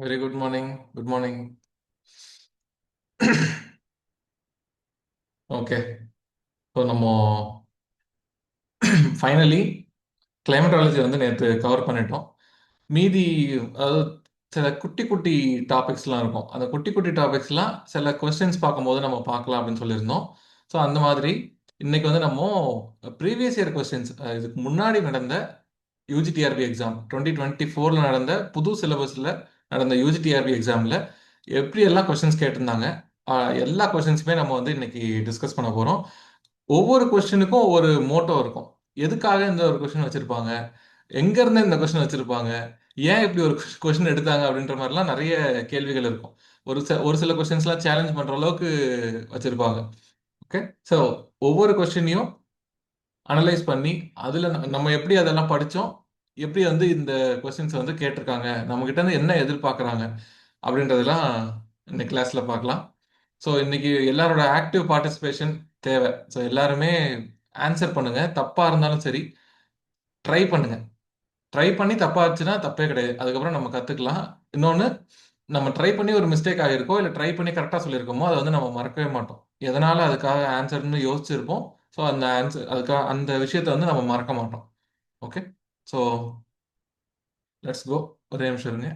Very good morning. Good morning. Okay. So நம்ம finally climatology வந்து நேற்று கவர் பண்ணிட்டோம். மீதி அதாவது சில குட்டி குட்டி டாபிக்ஸ்லாம் இருக்கும். அந்த குட்டி குட்டி டாபிக்ஸ்லாம் சில கொஸ்டின்ஸ் பார்க்கும்போது நம்ம பார்க்கலாம் அப்படின்னு சொல்லியிருந்தோம். ஸோ அந்த மாதிரி இன்னைக்கு வந்து நம்ம ப்ரீவியஸ் இயர் கொஸ்டின்ஸ், இதுக்கு முன்னாடி நடந்த யூஜிடிஆர்பி எக்ஸாம் 2024 நடந்த புது சிலபஸில் நடந்த யூஜிடிஆர்பி எக்ஸாமில் எப்படி எல்லாம் கொஸ்டின்ஸ் கேட்டிருந்தாங்க, எல்லா கொஸ்டின்ஸுமே நம்ம வந்து இன்னைக்கு டிஸ்கஸ் பண்ண போகிறோம். ஒவ்வொரு கொஸ்டினுக்கும் ஒரு மோட்டோ இருக்கும். எதுக்காக இந்த ஒரு கொஸ்டின் வச்சிருப்பாங்க, எங்க இருந்து இந்த கொஸ்டின் வச்சிருப்பாங்க, ஏன் இப்படி ஒரு கொஸ்டின் எடுத்தாங்க அப்படின்ற மாதிரிலாம் நிறைய கேள்விகள் இருக்கும். ஒரு சில கொஸ்டின்ஸ்லாம் சேலஞ்ச் பண்ற அளவுக்கு வச்சிருப்பாங்க. ஓகே. ஸோ ஒவ்வொரு கொஸ்டினையும் அனலைஸ் பண்ணி அதுல நம்ம எப்படி அதெல்லாம் படிச்சோம், எப்படி வந்து இந்த கொஸ்டின்ஸ் வந்து கேட்டிருக்காங்க, நம்ம கிட்ட இருந்து என்ன எதிர்பார்க்கறாங்க அப்படின்றதெல்லாம் இன்னைக்கு கிளாஸ்ல பார்க்கலாம். ஸோ இன்னைக்கு எல்லாரோட ஆக்டிவ் பார்ட்டிசிபேஷன் தேவை. ஸோ எல்லாருமே ஆன்சர் பண்ணுங்க. தப்பா இருந்தாலும் சரி, ட்ரை பண்ணுங்க. ட்ரை பண்ணி தப்பா ஆச்சுன்னா தப்பே கிடையாது. அதுக்கப்புறம் நம்ம கத்துக்கலாம். இன்னொன்னு, நம்ம ட்ரை பண்ணி ஒரு மிஸ்டேக் ஆகிருக்கோ இல்லை ட்ரை பண்ணி கரெக்டாக சொல்லியிருக்கோமோ அதை வந்து நம்ம மறக்கவே மாட்டோம். எதனால அதுக்காக ஆன்சர்னு யோசிச்சிருப்போம். ஸோ அந்த ஆன்சர் அதுக்காக அந்த விஷயத்தை வந்து நம்ம மறக்க மாட்டோம். ஓகே. So let's go. ஒரே நிமிஷம் இருங்க.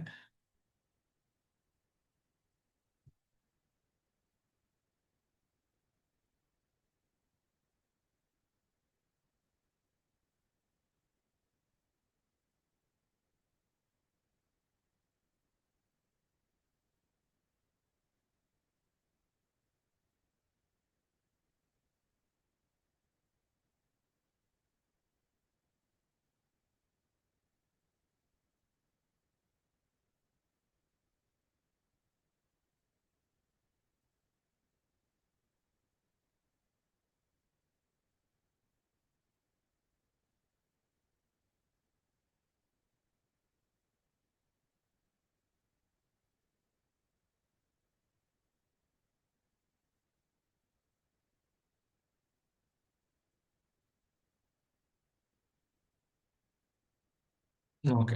ஓகே.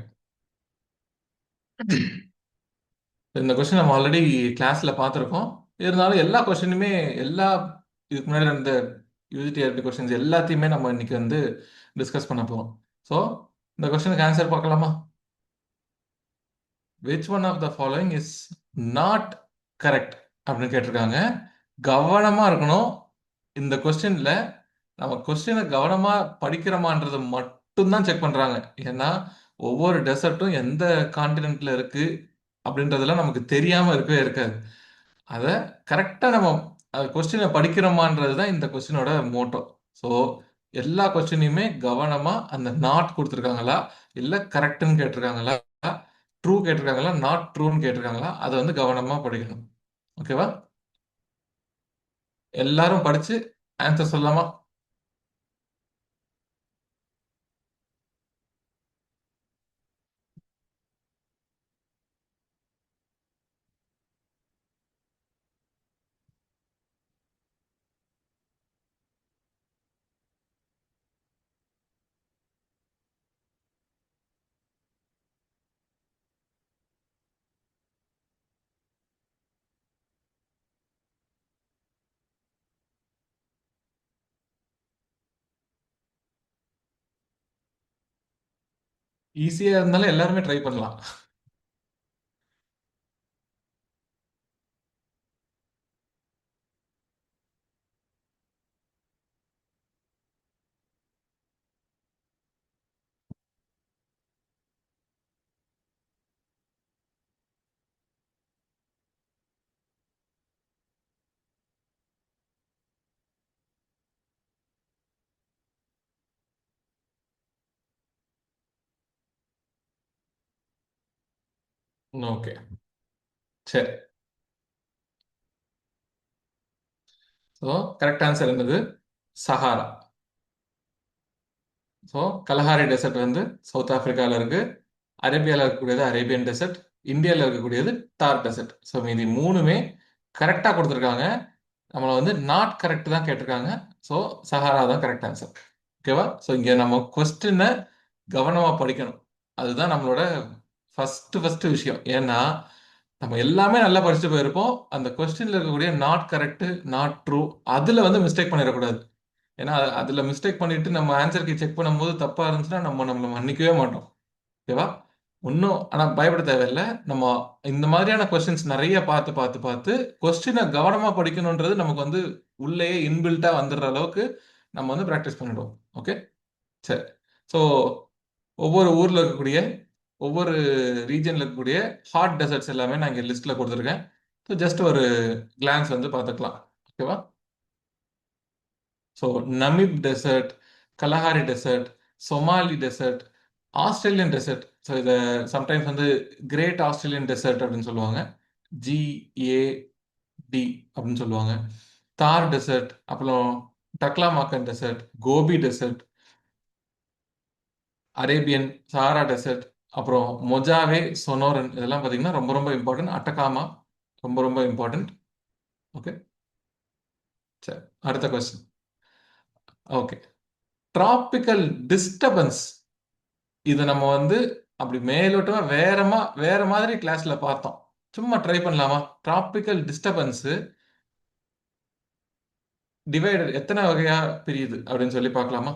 இந்த கொஸ்டின் நம்ம ஆல்ரெடி கிளாஸ்ல பார்த்துருக்கோம். இருந்தாலும் எல்லா கொஸ்டினுமே எல்லா இதுக்கு முன்னாடி நடந்த யூஜிடிஆர்பி கொஸ்டின்ஸ் எல்லாத்தையுமே நம்ம இன்னைக்கு வந்து டிஸ்கஸ் பண்ண போறோம். ஸோ இந்த கொஸ்டினுக்கு ஆன்சர் பார்க்கலாமா? Which one of the following is not correct அப்படின்னு கேட்டிருக்காங்க. கவனமா இருக்கணும். இந்த கொஸ்டின்ல நம்ம கொஸ்டினை கவனமா படிக்கிறோமான்றது மட்டும்தான் செக் பண்றாங்க. ஏன்னா ஒவ்வொரு டெசர்ட்டும் எந்த கான்டினென்ட்ல இருக்கு அப்படின்றதெல்லாம் நமக்கு தெரியாம இருக்கவே இருக்காது. அதை கரெக்டா நம்ம கொஸ்டினை படிக்கிறோமான்றது தான் இந்த கொஸ்டினோட மோட்டோ. ஸோ எல்லா கொஸ்டினையுமே கவனமா அந்த நாட் கொடுத்துருக்காங்களா, இல்ல கரெக்ட்னு கேட்டிருக்காங்களா, ட்ரூ கேட்டிருக்காங்களா, நாட் ட்ரூன்னு கேட்டிருக்காங்களா, அதை வந்து கவனமா படிக்கணும். ஓகேவா? எல்லாரும் படிச்சு ஆன்சர் சொல்லலாமா? ஈஸியா இருந்தாலும் எல்லாருமே ட்ரை பண்ணலாம். ஓகே. சரி. ஸோ கரெக்ட் ஆன்சர் என்னது? சஹாரா. ஸோ கலஹாரி டெசர்ட் வந்து சவுத் ஆப்பிரிக்காவில் இருக்கு. அரேபியாவில் இருக்கக்கூடியது அரேபியன் டெசர்ட். இந்தியாவில் இருக்கக்கூடியது தார் டெசர்ட். ஸோ மீதி மூணுமே கரெக்டாக கொடுத்துருக்காங்க. நம்மளை வந்து நாட் கரெக்ட் தான் கேட்டிருக்காங்க. ஸோ சஹாரா தான் கரெக்ட் ஆன்சர். ஓகேவா? ஸோ இங்கே நம்ம கொஸ்டினை கவனமாக படிக்கணும். அதுதான் நம்மளோட ஃபர்ஸ்ட் விஷயம். ஏன்னா நம்ம எல்லாமே நல்லா படிச்சுட்டு போயிருப்போம். அந்த கொஸ்டின்ல இருக்கக்கூடிய நாட் கரெக்ட், நாட் ட்ரூ, அதுல வந்து மிஸ்டேக் பண்ணிடக்கூடாது. ஏன்னா அதுல மிஸ்டேக் பண்ணிட்டு நம்ம ஆன்சர் கீ செக் பண்ணும்போது தப்பா இருந்துச்சுன்னா நம்மள மன்னிக்கவே மாட்டோம். ஓகேவா? ஒன்றும் ஆனால் பயப்பட தேவையில்லை. நம்ம இந்த மாதிரியான கொஸ்டின்ஸ் நிறைய பார்த்து பார்த்து பார்த்து கொஸ்டினை கவனமாக படிக்கணுன்றது நமக்கு வந்து உள்ளேயே இன்பில்ட்டாக வந்துடுற அளவுக்கு நம்ம வந்து ப்ராக்டிஸ் பண்ணிடுவோம். ஓகே, சரி. ஸோ ஒவ்வொரு ஊரில் இருக்கக்கூடிய ஒவ்வொரு ரீஜனில் இருக்கக்கூடிய ஹாட் டெசர்ட்ஸ் எல்லாமே நான் இங்கே லிஸ்ட்டில் கொடுத்துருக்கேன். ஸோ ஜஸ்ட் ஒரு கிளான்ஸ் வந்து பார்த்துக்கலாம். ஓகேவா? So Namib desert, Kalahari desert, Somali desert, Australian desert. So இதை சம்டைம்ஸ் வந்து கிரேட் ஆஸ்திரேலியன் டெசர்ட் அப்படின்னு சொல்லுவாங்க. GAD அப்படின்னு சொல்லுவாங்க. தார் டெசர்ட், அப்புறம் Taklamakan desert, Gobi desert, Arabian Sahara desert, அப்புறம் மொஜாவே, சொனோரன், இதெல்லாம் பார்த்தீங்கன்னா ரொம்ப ரொம்ப இம்பார்ட்டன்ட். அட்டகாமா ரொம்ப ரொம்ப இம்பார்ட்டன்ட். ஓகே, சரி. அடுத்த கொஸ்டின். Okay, tropical disturbance. இதை நம்ம வந்து அப்படி மேலோட்டமா வேற மாதிரி கிளாஸ்ல பார்த்தோம். சும்மா ட்ரை பண்ணலாமா? டிராபிக்கல் டிஸ்டர்பன்ஸ் டிவைடர் எத்தனை வகையா பிரியுது அப்படின்னு சொல்லி பார்க்கலாமா?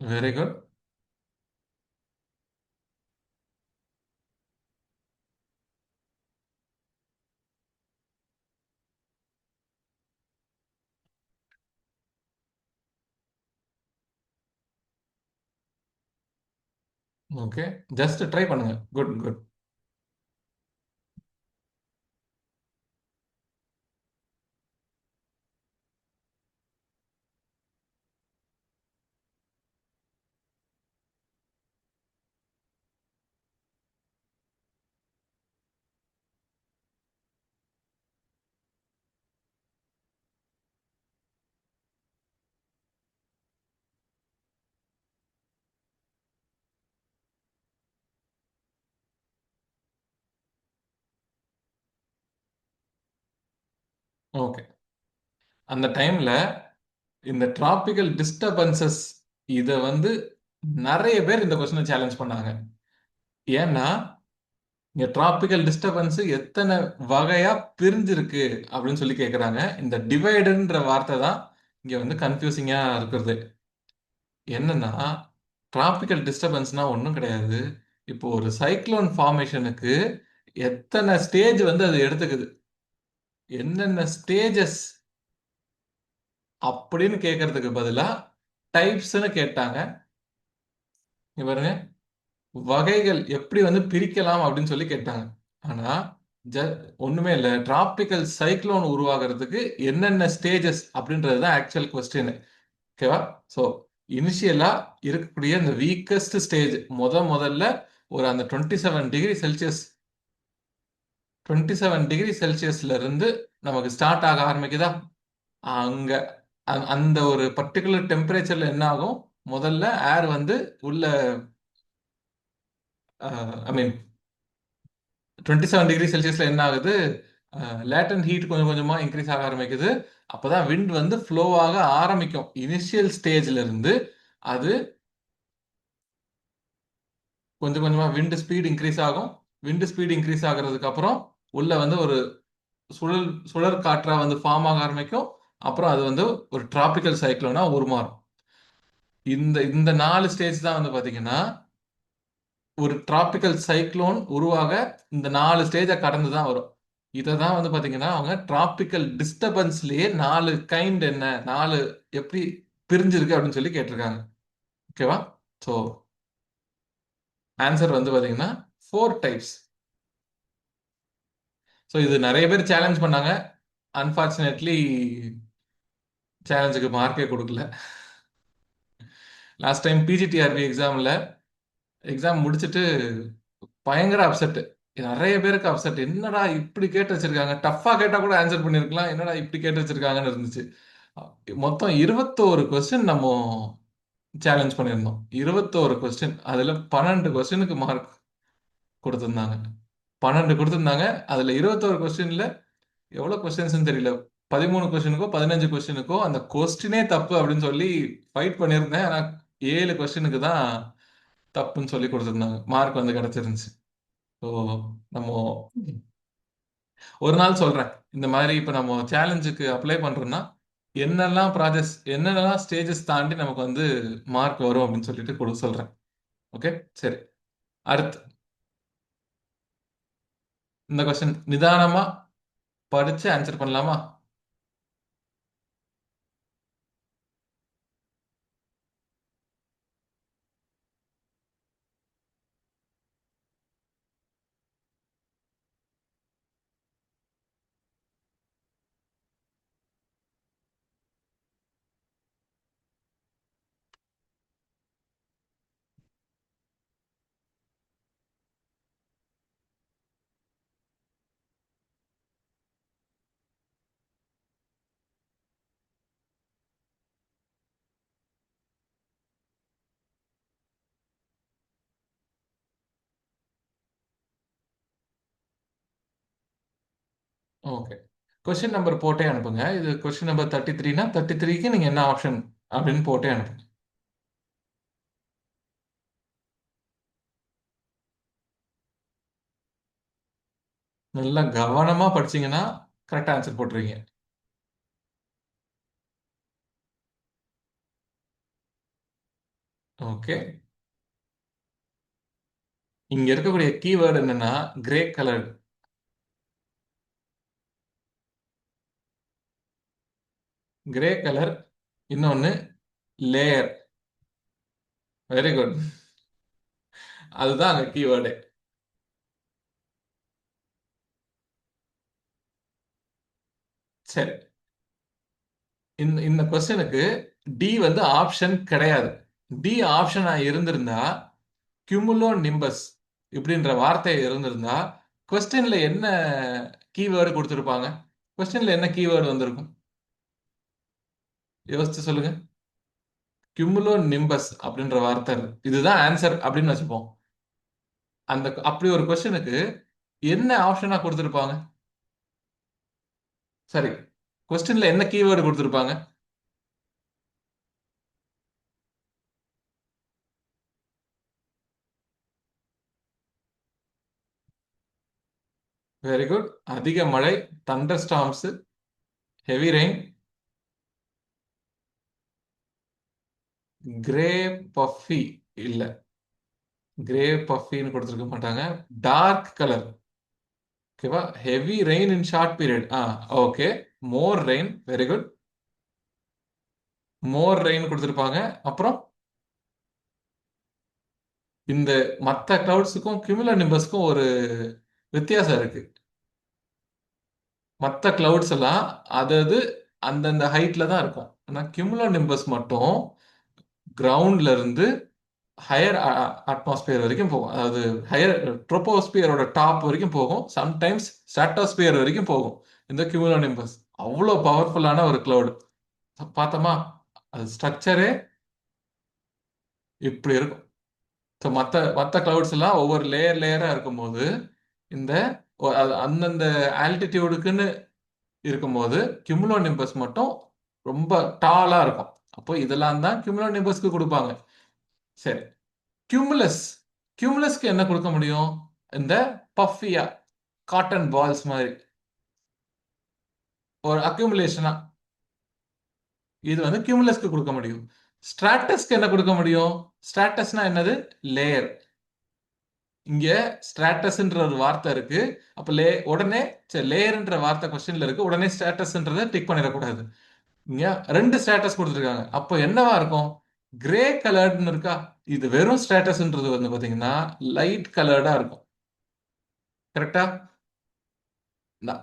Very good. Okay, just try பண்ணுங்க. Good good. ஓகே, அந்த டைம்ல இந்த டிராபிக்கல் டிஸ்டர்பன்சஸ் இதை வந்து நிறைய பேர் இந்த கொஸ்டினை சேலஞ்ச் பண்ணாங்க. ஏன்னா இங்க டிராபிக்கல் டிஸ்டர்பன்ஸ் எத்தனை வகையா பிரிஞ்சிருக்கு அப்படின்னு சொல்லி கேக்குறாங்க. இந்த டிவைடுன்ற வார்த்தை தான் இங்க வந்து கன்ஃபியூசிங்கா இருக்கிறது. என்னன்னா டிராபிக்கல் டிஸ்டர்பன்ஸ்னா ஒன்றும் கிடையாது. இப்போ ஒரு சைக்ளோன் ஃபார்மேஷனுக்கு எத்தனை ஸ்டேஜ் வந்து அது எடுத்துக்குது, என்னென்ன ஸ்டேஜஸ் அப்படின்னு கேட்கறதுக்கு பதிலா டைப்ஸ்னு கேட்டாங்க. இங்க பாருங்க, வகைகள் எப்படி வந்து பிரிக்கலாம் அப்படின்னு சொல்லி கேட்டாங்க. ஆனா ஜ ஒண்ணுமே இல்லை, டிராபிக்கல் சைக்ளோன் உருவாகிறதுக்கு என்னென்ன ஸ்டேஜஸ் அப்படின்றது தான் ஆக்சுவல் கொஸ்டின். ஓகேவா? ஸோ இனிஷியலா இருக்கக்கூடிய இந்த வீக்கஸ்ட் ஸ்டேஜ் முதல்ல ஒரு அந்த 27 டிகிரி செல்சியஸ், 27 டிகிரி செல்சியஸ்ல இருந்து நமக்கு ஸ்டார்ட் ஆக ஆரம்பிக்குதா? அங்க அந்த ஒரு பர்டிகுலர் டெம்பரேச்சர்ல என்ன ஆகும்? முதல்ல ஏர் வந்து உள்ள, ஐ மீன் 27 டிகிரி செல்சியஸ்ல என்ன ஆகுது? லேட்டன்ட் ஹீட் கொஞ்சம் கொஞ்சமா இன்க்ரீஸ் ஆக ஆரம்பிக்குது. அப்பதான் விண்ட் வந்து ஃப்ளோ ஆக ஆரம்பிக்கும். இனிஷியல் ஸ்டேஜ்ல இருந்து அது கொஞ்சம் கொஞ்சமா விண்ட் ஸ்பீட் இன்க்ரீஸ் ஆகும். விண்ட் ஸ்பீட் இன்க்ரீஸ் ஆகுறதுக்கு அப்புறம் உள்ள வந்து ஒரு சுழல் காற்றா வந்து ஃபார்ம் ஆக ஆரம்பிக்கும். அப்புறம் அது வந்து ஒரு டிராபிக்கல் சைக்ளோனா உருமாறும். இந்த இந்த 4 ஸ்டேஜ் தான் வந்து பாத்தீங்கன்னா ஒரு டிராபிக்கல் சைக்ளோன் உருவாக இந்த 4 ஸ்டேஜை கடந்து தான் வரும். இதை தான் வந்து பாத்தீங்கன்னா அவங்க டிராபிக்கல் டிஸ்டர்பன்ஸ்லயே 4 கைண்ட் என்ன, 4 எப்படி பிரிஞ்சிருக்கு அப்படின்னு சொல்லி கேட்டிருக்காங்க. ஓகேவா? ஸோ ஆன்சர் வந்து பாத்தீங்கன்னா 4 டைப்ஸ். ஸோ இது நிறைய பேர் சேலஞ்ச் பண்ணாங்க. அன்பார்ச்சுனேட்லி சேலஞ்சுக்கு மார்க்கே கொடுக்கல. லாஸ்ட் டைம் பிஜிடிஆர்பி எக்ஸாம் முடிச்சுட்டு பயங்கர அப்செட். நிறைய பேருக்கு அப்செட். என்னடா இப்படி கேட்டு வச்சிருக்காங்க, டஃப்பா கேட்டா கூட ஆன்சர் பண்ணிருக்கலாம், என்னடா இப்படி கேட்டு வச்சிருக்காங்கன்னு இருந்துச்சு. மொத்தம் 21 கொஸ்டின் நம்ம சேலஞ்ச் பண்ணியிருந்தோம். 21 கொஸ்டின், அதுல 12 கொஸ்டினுக்கு மார்க் கொடுத்திருந்தாங்க. 12 கொடுத்திருந்தாங்க. அதுல 21 கொஸ்டின்ல எவ்வளவு கொஸ்டின்ஸ் தெரியல, 13 கொஸ்டினுக்கோ 15 கொஸ்டினுக்கோ அந்த கொஸ்டினே தப்பு அப்படின்னு சொல்லி ஃபைட் பண்ணியிருந்தேன். ஆனா 7 கொஸ்டினுக்கு தான் தப்புன்னு சொல்லி கொடுத்துருந்தாங்க. மார்க் வந்து கிடைச்சிருந்துச்சு. ஸோ நம்ம ஒரு நாள் சொல்றேன். இந்த மாதிரி இப்ப நம்ம சேலஞ்சுக்கு அப்ளை பண்றோம்னா என்னெல்லாம் ப்ராஜெக்ட்ஸ் என்னென்னலாம் ஸ்டேஜஸ் தாண்டி நமக்கு வந்து மார்க் வரும் அப்படின்னு சொல்லிட்டு கொடுக்க சொல்றேன். ஓகே, சரி. அடுத்து இந்த கொஸ்டின் நிதானமா படிச்சு ஆன்சர் பண்ணலாமா? ஓகே. கொஸ்டின் நம்பர் போட்டே அனுப்புங்க. இது கொஸ்டின் நம்பர் 33னா 33க்கு நீங்க என்ன ஆப்ஷன் அப்படின்னு போட்டே அனுப்புங்க. நல்லா கவனமா படிச்சீங்கன்னா கரெக்டா ஆன்சர் போட்டுருவீங்க. ஓகே. இங்க இருக்கக்கூடிய கீவேர்டு என்னன்னா கிரே கலர். Grey colour. இன்னொன்னு லேயர். Very good. அதுதான் அங்க கீவேர்டு. சரி. இந்த இந்த கொஸ்டினுக்கு டி வந்து ஆப்ஷன் கிடையாது. டி ஆப்ஷனா இருந்திருந்தா கியூமுலோ நிம்பஸ் இப்படின்ற வார்த்தை இருந்திருந்தா கொஸ்டின்ல என்ன கீவேர்டு கொடுத்திருப்பாங்க? கொஸ்டின்ல என்ன கீவேர்டு வந்திருக்கும்? யோசிச்சு சொல்லுங்க. கியூமுலோ நிம்பஸ் அப்படின்ற வார்த்தை இதுதான் ஆன்சர் அப்படின்னு வச்சுப்போம். அந்த அப்படி ஒரு கொஸ்டினுக்கு என்ன ஆப்ஷனா கொடுத்திருப்பாங்க? சரி, கொஸ்டின்ல என்ன கீவேர்டு கொடுத்திருப்பாங்க? Very good. அதிக மழை, thunderstorms, heavy rain, grey puffy. இல்ல, கிரே பஃபின்னு கொடுத்துருக்க மாட்டாங்க. Dark colour. ஓகேவா? Heavy rain in short period. Okay. More rain. Very good. More rain கொடுத்துருப்பாங்க. அப்புறம் இந்த மற்ற கிளவுட்ஸுக்கும் கியூமுலோ நிம்பஸ்க்கும் ஒரு வித்தியாசம் இருக்கு. மற்ற கிளவுட்ஸ் எல்லாம் அது அந்தந்த ஹைட்ல தான் இருக்கும். ஆனா கியூமுலோ நிம்பஸ் மட்டும் கிரவுண்ட்ல இருந்து ஹையர் அட்மாஸ்பியர் வரைக்கும் போகும். அதாவது ஹையர் ட்ரோபோஸ்பியரோட டாப் வரைக்கும் போகும். சம்டைம்ஸ் ஸ்ட்ராட்டோஸ்பியர் வரைக்கும் போகும். இந்த கியூமுலோ நிம்பஸ் அவ்வளோ பவர்ஃபுல்லான ஒரு கிளவுட். பார்த்தோமா? அது ஸ்ட்ரக்சரே இப்படி இருக்கும். ஸோ மற்ற மற்ற கிளவுட்ஸ் எல்லாம் ஒவ்வொரு லேயர் லேயரா இருக்கும்போது இந்த அந்தந்த ஆல்டிடியூடுக்குன்னு இருக்கும்போது கியூமுலோ நிம்பஸ் மட்டும் ரொம்ப டாலா இருக்கும். அப்போ இதெல்லாம் தான் கியூமுலோ நிம்பஸ்க்கு கொடுப்பாங்க. சரி. கியூமுலஸ். கியூமுலஸ்க்கு என்ன கொடுக்க முடியும்? இந்த பஃபியா காட்டன் பால்ஸ் மாதிரி ஒரு அக்யூமுலேஷனா இது வந்து கியூமுலஸ்க்கு கொடுக்க முடியும். ஸ்ட்ராட்டஸ்க்கு என்ன கொடுக்க முடியும்? ஸ்ட்ராட்டஸ்னா என்னது? லேயர். இங்க ஸ்ட்ராட்டஸ்ன்ற ஒரு வார்த்தை இருக்கு. அப்ப உடனே சரி லேயர்ன்ற வார்த்தை கொஸ்டின்ல இருக்கு. உடனே ஸ்ட்ராட்டஸ்ன்றதை டிக் பண்ணிடக்கூடாது. இங்க ரெண்டு ஸ்டேட்டஸ் கொடுத்துருக்காங்க. அப்போ என்னவா இருக்கும்? கிரே கலர்டுன்னு இருக்கா? இது வெறும் ஸ்டேட்டஸ்ன்றது வந்து பாத்தீங்கன்னா லைட் கலர்டா இருக்கும். கரெக்டா?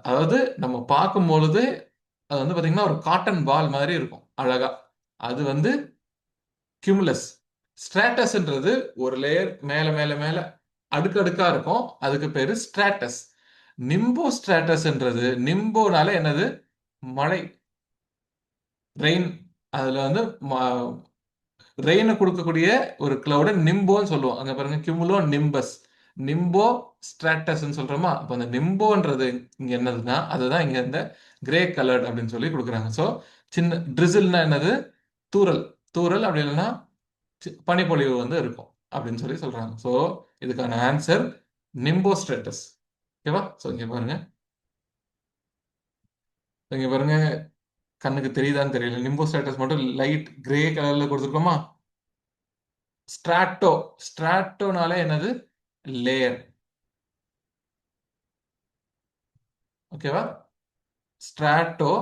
அதாவது நம்ம பார்க்கும் பொழுது அது வந்து பாத்தீங்கன்னா ஒரு காட்டன் பால் மாதிரி இருக்கும் அழகா. அது வந்து கியூமுலஸ். ஸ்ட்ராட்டஸ்ன்றது ஒரு லேயர் மேல மேல மேல அடுக்கடுக்கா இருக்கும். அதுக்கு பேரு ஸ்ட்ராட்டஸ். நிம்போ ஸ்ட்ராட்டஸ்ன்றது நிம்போனால என்னது? மழை, ரெயின். அதுல வந்து ரெயினை கொடுக்கக்கூடிய ஒரு கிளவுட நிம்போன்னு சொல்லுவோம். அங்க பாருங்க கியூமுலோ நிம்பஸ். நிம்போ ஸ்ட்ராட்டஸ்ன்னு சொல்றோமா? அப்ப அந்த நிம்போன்றது இங்க என்னதுன்னா அதுதான் இங்க இந்த கிரே கலர்ட் அப்படின்னு சொல்லி கொடுக்குறாங்க. ஸோ சின்ன ட்ரிசில்னா என்னது? தூறல். தூறல் அப்படி இல்லைன்னா பனிப்பொழிவு வந்து இருக்கும் அப்படின்னு சொல்லி சொல்றாங்க. ஸோ இதுக்கான ஆன்சர் நிம்போஸ்ட்ரேட்டஸ். ஓகேவா? ஸோ இங்க பாருங்க, இங்க பாருங்க, கண்ணுக்கு தெரியுதான்னு தெரியல. நிம்போஸ்ட்ரேட்டஸ் மட்டும் லைட் கிரே கலர்ல கொடுத்துருக்கோமா? ஸ்ட்ராட்டோ. ஸ்ட்ராட்டோனாலே என்னது? லேயர். ஓகேவா? ஸ்ட்ராட்டோ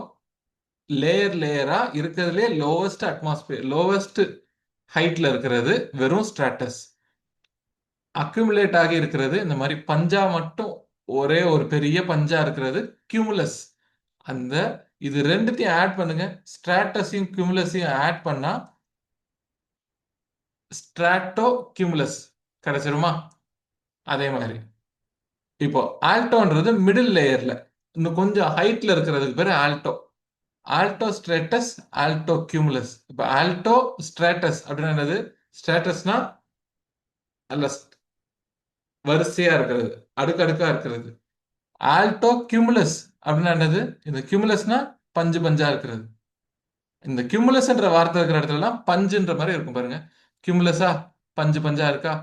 லேயர் லேயரா இருக்கிறதுலே லோவஸ்ட் அட்மாஸ்பியர், லோவஸ்ட் ஹைட்ல இருக்கிறது வெறும் ஸ்ட்ராட்டஸ். அக்யூமுலேட் ஆகி இருக்கிறது இந்த மாதிரி பஞ்சா மட்டும், ஒரே ஒரு பெரிய பஞ்சா இருக்கிறது கியூமுலஸ். அந்த இது ரெண்டுத்தையும் ஆட் பண்ணுங்க, ஸ்ட்ராட்டஸையும் கியூமுலஸையும் ஆட் பண்ணா ஸ்ட்ராட்டோ கியூமுலஸ் கிடைச்சிருமா? அதே மாதிரி இப்போ ஆல்டோன்றது மிடில் லேயர்ல, இன்னும் கொஞ்சம் ஹைட்ல இருக்கிறதுக்கு பேர் alto. Altostratus, altocumulus. இப்போ ஆல்டோ ஸ்ட்ராட்டஸ் அப்படின்னா என்னது? ஸ்ட்ராட்டஸ்னா அல்ல, வரிசையா இருக்கிறது, அடுக்கடுக்கா இருக்கிறது. ஆல்டோ கியூமுலஸ் அப்படின்னா என்னது? இந்த கியூமுலஸ்னா பஞ்சு பஞ்சா இருக்கிறது. இந்த கியூமுலஸ்ன்ற வார்த்தை இருக்கிற இடத்துலலாம் பஞ்சுன்ற மாதிரி இருக்கும் பாருங்க. கியூமுலஸா பஞ்சு பஞ்சா இருக்கா?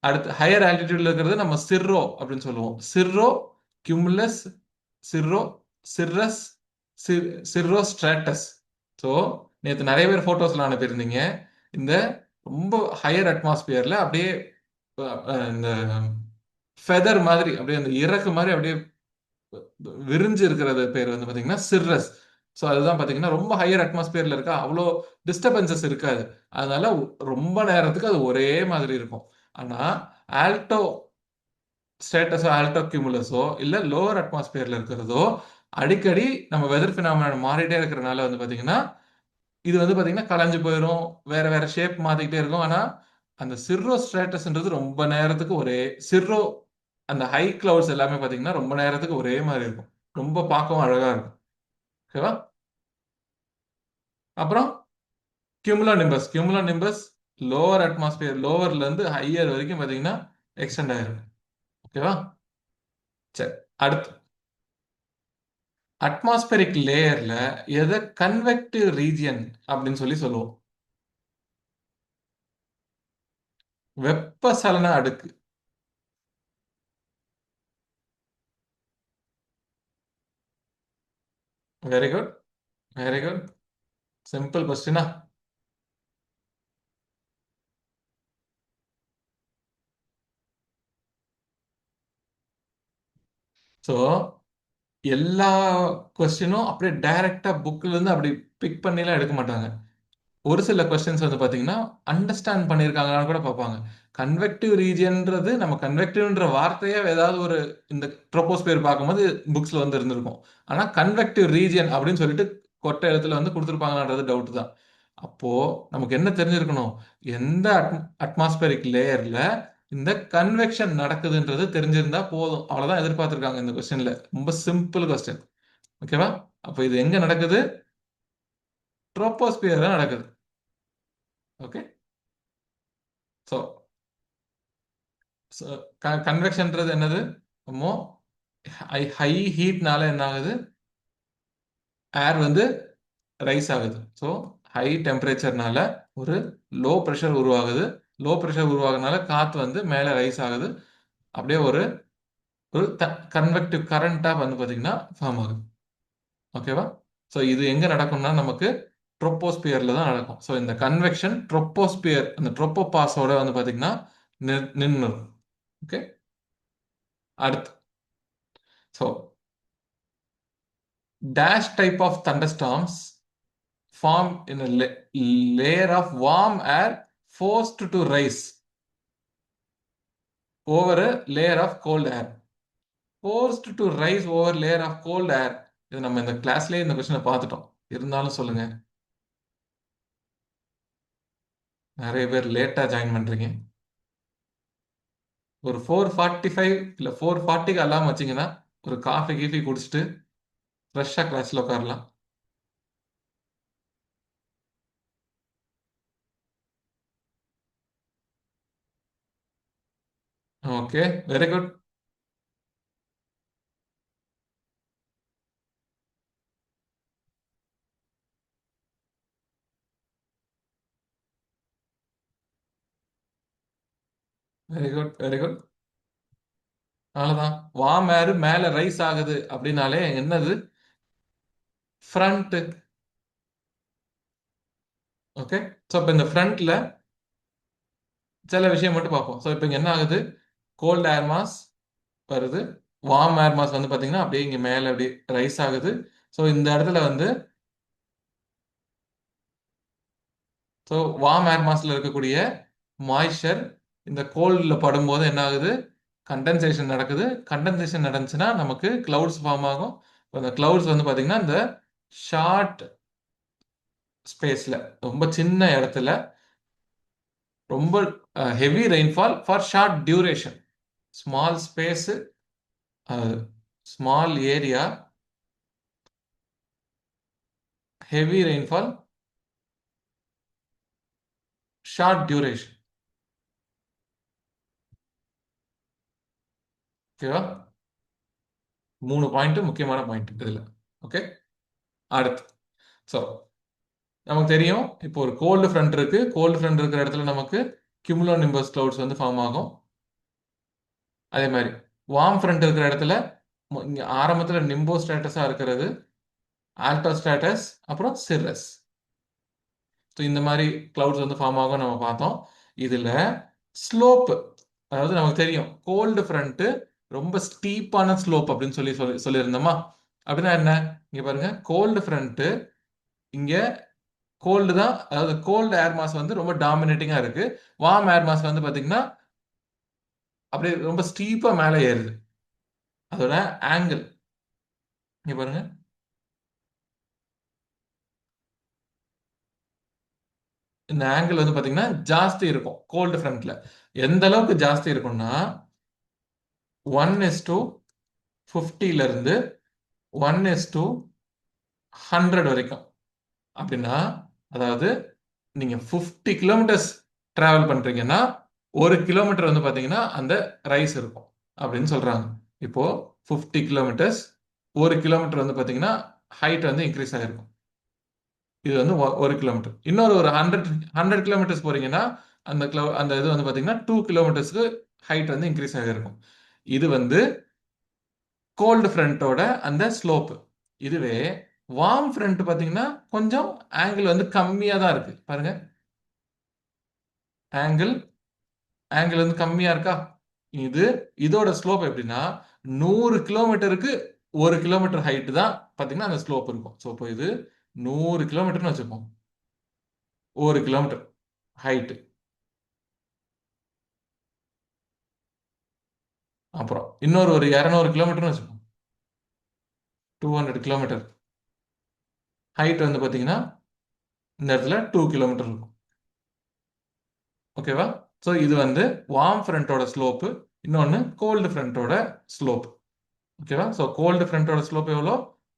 அடுத்து ஹையர் ஆல்டிடியூட்ல இருக்கிறது நம்ம சிர்ரோ அப்படின்னு சொல்லுவோம். சிர்ரோ, கியூமுலஸ், சிர்ரோ, சிர்ரஸ், சிர்ரோ ஸ்ட்ராட்டஸ். ஸோ நேற்று நிறைய பேர் போட்டோஸ்லாம் அனுப்பியிருந்தீங்க. இந்த ரொம்ப ஹையர் அட்மாஸ்பியர்ல அப்படியே இந்த ஃபெதர் மாதிரி, அப்படியே அந்த இறக்கு மாதிரி அப்படியே விரிஞ்சு இருக்கிறது பேர் வந்து பாத்தீங்கன்னா சிர்ரஸ். ஸோ அதுதான் பாத்தீங்கன்னா ரொம்ப ஹையர் அட்மாஸ்பியர்ல இருக்கா, அவ்வளோ டிஸ்டர்பன்சஸ் இருக்காது. அதனால ரொம்ப நேரத்துக்கு அது ஒரே மாதிரி இருக்கும். ஆனா ஆல்டோ ஸ்டேட்டஸோ ஆல்டோ கியூமுலஸோ இல்ல லோவர் அட்மாஸ்பியர்ல இருக்கிறதோ அடிக்கடி நம்ம வெதர் பினாமினா மாறிட்டே இருக்கிறனால வந்து பாத்தீங்கன்னா இது வந்து பாத்தீங்கன்னா கலைஞ்சு போயிடும், வேற வேற ஷேப் மாத்திக்கிட்டே இருக்கும். ஆனா அந்த சிர்ரோ ஸ்ட்ராட்டஸ்ன்றது ரொம்ப நேரத்துக்கு ஒரே சிர்ரோ, அந்த ஹை கிளவுட்ஸ் எல்லாமே பாத்தீங்கன்னா ரொம்ப நேரத்துக்கு ஒரே மாதிரி இருக்கும். ரொம்ப பார்க்கவும் அழகா இருக்கும். ஓகேவா? அப்புறம் கியூமுலோ நிம்பஸ். கியூமுலோ நிம்பஸ் லோவர் அட்மாஸ்பியர், லோவர்ல இருந்து ஹையர் வரைக்கும் பாத்தீங்கன்னா எக்ஸ்டெண்ட் ஆயிரும். ஓகேவா? சரி, அடுத்து அட்மாஸ்பெரிக் லேயர்ல எதை கன்வெக்டிவ் ரீஜியன் அப்படின்னு சொல்லி சொல்லுவோம்? வெப்பசலன அடுக்கு. Very good, very good. Simple கொஸ்டினா? ஸோ எல்லா கொஸ்டினும் அப்படியே டைரக்டா புக்ல இருந்து அப்படி பிக் பண்ணிலாம் எடுக்க மாட்டாங்க. ஒரு சில கொஸ்டின்ஸ் வந்து பாத்தீங்கன்னா அண்டர்ஸ்டாண்ட் பண்ணியிருக்காங்களான்னு கூட பார்ப்பாங்க. கன்வெக்டிவ் ரீஜியன்றது நம்ம கன்வெக்டிவ்ன்ற வார்த்தையே ஏதாவது ஒரு இந்த ட்ரோபோஸ்பியர் பார்க்கும்போது புக்ஸ்ல வந்து இருந்திருக்கும். ஆனா கன்வெக்டிவ் ரீஜியன் அப்படின்னு சொல்லிட்டு கொட்டை எழுத்துல வந்து கொடுத்துருப்பாங்கன்றது டவுட் தான். அப்போ நமக்கு என்ன தெரிஞ்சிருக்கணும்? எந்த அட்மாஸ்பரிக் லேயர்ல இந்த கன்வெக்ஷன் நடக்குதுன்றது தெரிஞ்சிருந்தா போதும். அவ்வளவுதான் எதிர்பார்த்திருக்காங்க இந்த கொஸ்டின்ல. ரொம்ப சிம்பிள் கொஸ்டின். ஓகேவா? அப்போ இது எங்க நடக்குது? ட்ரோபோஸ்பியர் தான் நடக்குது. ஓகே. ஸோ கன்வெக்ஷன்ன்றது என்னது? மோ ஹை ஹீட்னால என்ன ஆகுது? ஏர் வந்து ரைஸ் ஆகுது. ஸோ ஹை டெம்பரேச்சர்னால ஒரு லோ ப்ரெஷர் உருவாகுது. லோ ப்ரெஷர் உருவாகுனால காற்று வந்து மேலே ரைஸ் ஆகுது. அப்படியே ஒரு ஒரு கன்வெக்டிவ் கரண்டா வந்து பார்த்தீங்கன்னா ஃபார்ம் ஆகுது. ஓகேவா? ஸோ இது எங்க நடக்கும்னா நமக்கு ட்ரோப்போஸ்பியர்ல தான் நடக்கும். ஸோ இந்த கன்வெக்ஷன் ட்ரோப்போஸ்பியர், அந்த ட்ரோப்போபாஸோட வந்து பார்த்தீங்கன்னா நின்று. ஓகே. அடுத்து so dash type of thunderstorms form in a layer of warm air forced to rise over a layer of cold air. Forced to rise over layer of cold air. இது நம்ம இந்த கிளாஸ்லயே இந்த கொஸ்டினை பார்த்துட்டோம். இருந்தாலும் சொல்லுங்க. நிறைய பேர் லேட்டா ஜாயின் பண்றீங்க. ஒரு 4:45 இல்ல 4:40க்கு அலாம் வச்சீங்கன்னா ஒரு காஃபி கீஃபி குடிச்சிட்டு ஃப்ரெஷ்ஷா கிளாஸ்ல உட்காரலாம். Okay, very good. Very good, very good. அவ்வளவுதான். வார்ம் ஏர் மேல ரைஸ் ஆகுது அப்படின்னாலே என்னது? ஃப்ரண்ட். ஓகே. ஸோ இப்போ இந்த ஃப்ரண்ட்ல சில விஷயம் மட்டும் பார்ப்போம். ஸோ இப்போ இங்க என்ன ஆகுது? கோல்ட் ஏர் மாஸ் வருது. வார்ம் ஏர் மாஸ் வந்து பாத்தீங்கன்னா அப்படியே இங்க மேல அப்படியே ரைஸ் ஆகுது. ஸோ இந்த இடத்துல வந்து ஸோ வார்ம் ஏர் மாஸ்ல இருக்கக்கூடிய மாய்ஸ்சர் இந்த கோல்ட்ல படும்போது என்ன ஆகுது? கண்டென்சேஷன் நடக்குது. கண்டென்சேஷன் நடந்துச்சுன்னா நமக்கு கிளவுட்ஸ் ஃபார்ம் ஆகும். அந்த கிளவுட்ஸ் வந்து பாத்தீங்கன்னா இந்த ஷார்ட் ஸ்பேஸ்ல, ரொம்ப சின்ன இடத்துல ரொம்ப heavy rainfall for short duration, small space, small area, heavy rainfall, short duration. ஓகேவா? 3 பாயிண்ட் முக்கியமான பாயிண்ட் இதுல. ஓகே. அடுத்து, ஸோ நமக்கு தெரியும் இப்போ ஒரு கோல்டு ஃப்ரண்ட் இருக்கு. கோல்டு ஃப்ரண்ட் இருக்கிற இடத்துல நமக்கு கியூமுலோ நிம்பஸ் கிளவுட்ஸ் வந்து ஃபார்ம் ஆகும். அதே மாதிரி வார்ம் ஃப்ரண்ட் இருக்கிற இடத்துல இங்க ஆரம்பத்துல நிம்போ ஸ்டேட்டஸா இருக்கிறது ஆல்டோ ஸ்டேட்டஸ், அப்புறம் சிர்ரஸ். ஸோ இந்த மாதிரி கிளவுட்ஸ் வந்து ஃபார்ம் ஆகும் நம்ம பார்த்தோம். இதுல ஸ்லோப், அதாவது நமக்கு தெரியும் கோல்டு ஃப்ரண்ட் ரொம்ப ஸ்டீப்பான ஸ்லோப் அப்படின்னு சொல்லியிருந்தோமா? அப்படின்னா என்ன? இங்க பாருங்க, கோல்டு ஃப்ரண்ட் இங்க கோல்டு தான், அதாவது கோல்டு ஏர் மாஸ் வந்து ரொம்ப டாமினேட்டிங்கா இருக்கு. வார்ம் ஏர் மாஸ் வந்து பாத்தீங்கன்னா அப்படியே ரொம்ப ஸ்டீப்பா மேலே ஏறுது. அதோட ஆங்கிள் இங்க பாருங்க, இந்த ஆங்கிள் வந்து பாத்தீங்கன்னா ஜாஸ்தி இருக்கும் கோல்டு ஃப்ரண்ட்ல. எந்த அளவுக்கு ஜாஸ்தி இருக்கும்னா 1:50 இருந்து 1:100 வரைக்கும். அப்படின்னா அதாவது நீங்க 50 கிலோமீட்டர்ஸ் டிராவல் பண்றீங்கன்னா 1 கிலோமீட்டர் வந்து பாத்தீங்கன்னா அந்த ரைஸ் இருக்கும் அப்படின்னு சொல்றாங்க. இப்போ 50 கிலோமீட்டர்ஸ், 1 கிலோமீட்டர் வந்து பாத்தீங்கன்னா ஹைட் வந்து இன்க்ரீஸ் ஆகிருக்கும். இது வந்து 1 கிலோமீட்டர். இன்னொரு ஒரு 100 கிலோமீட்டர்ஸ் போறீங்கன்னா அந்த இது வந்து பாத்தீங்கன்னா 2 கிலோமீட்டர்ஸ்க்கு ஹைட் வந்து இன்க்ரீஸ் ஆகிருக்கும். இது வந்து கோல்டு ஃப்ரண்ட்டோட அந்த ஸ்லோப். இதுவே வார்ம் ஃப்ரண்ட் பாத்தீங்கன்னா கொஞ்சம் ஆங்கிள் வந்து கம்மியா தான் இருக்கு. பாருங்க, ஆங்கிள் ஆங்கிள் வந்து கம்மியா இருக்கா? இது இதோட ஸ்லோப் எப்படின்னா 100 கிலோமீட்டருக்கு 1 கிலோமீட்டர் ஹைட் தான் பாத்தீங்கன்னா அந்த ஸ்லோப் இருக்கும். ஸோ இப்போ இது 100 கிலோமீட்டர்னு வச்சுப்போம். 1 கிலோமீட்டர் ஹைட். அப்புறம் இன்னொரு ஒரு 200 கிலோமீட்டர்னு வச்சுப்போம். 200 கிலோமீட்டர் ஹைட் வந்து பாத்தீங்கன்னா இந்த இடத்துல 2 கிலோமீட்டர் இருக்கும். ஓகேவா? ஸோ இது வந்து வார்ம் ஃப்ரண்ட்டோட ஸ்லோப்பு, இன்னொன்று கோல்டு ஃப்ரண்ட்டோட ஸ்லோப். ஓகேவா? ஸோ கோல்டு ஃப்ரண்ட்டோட ஸ்லோப் எவ்வளோ?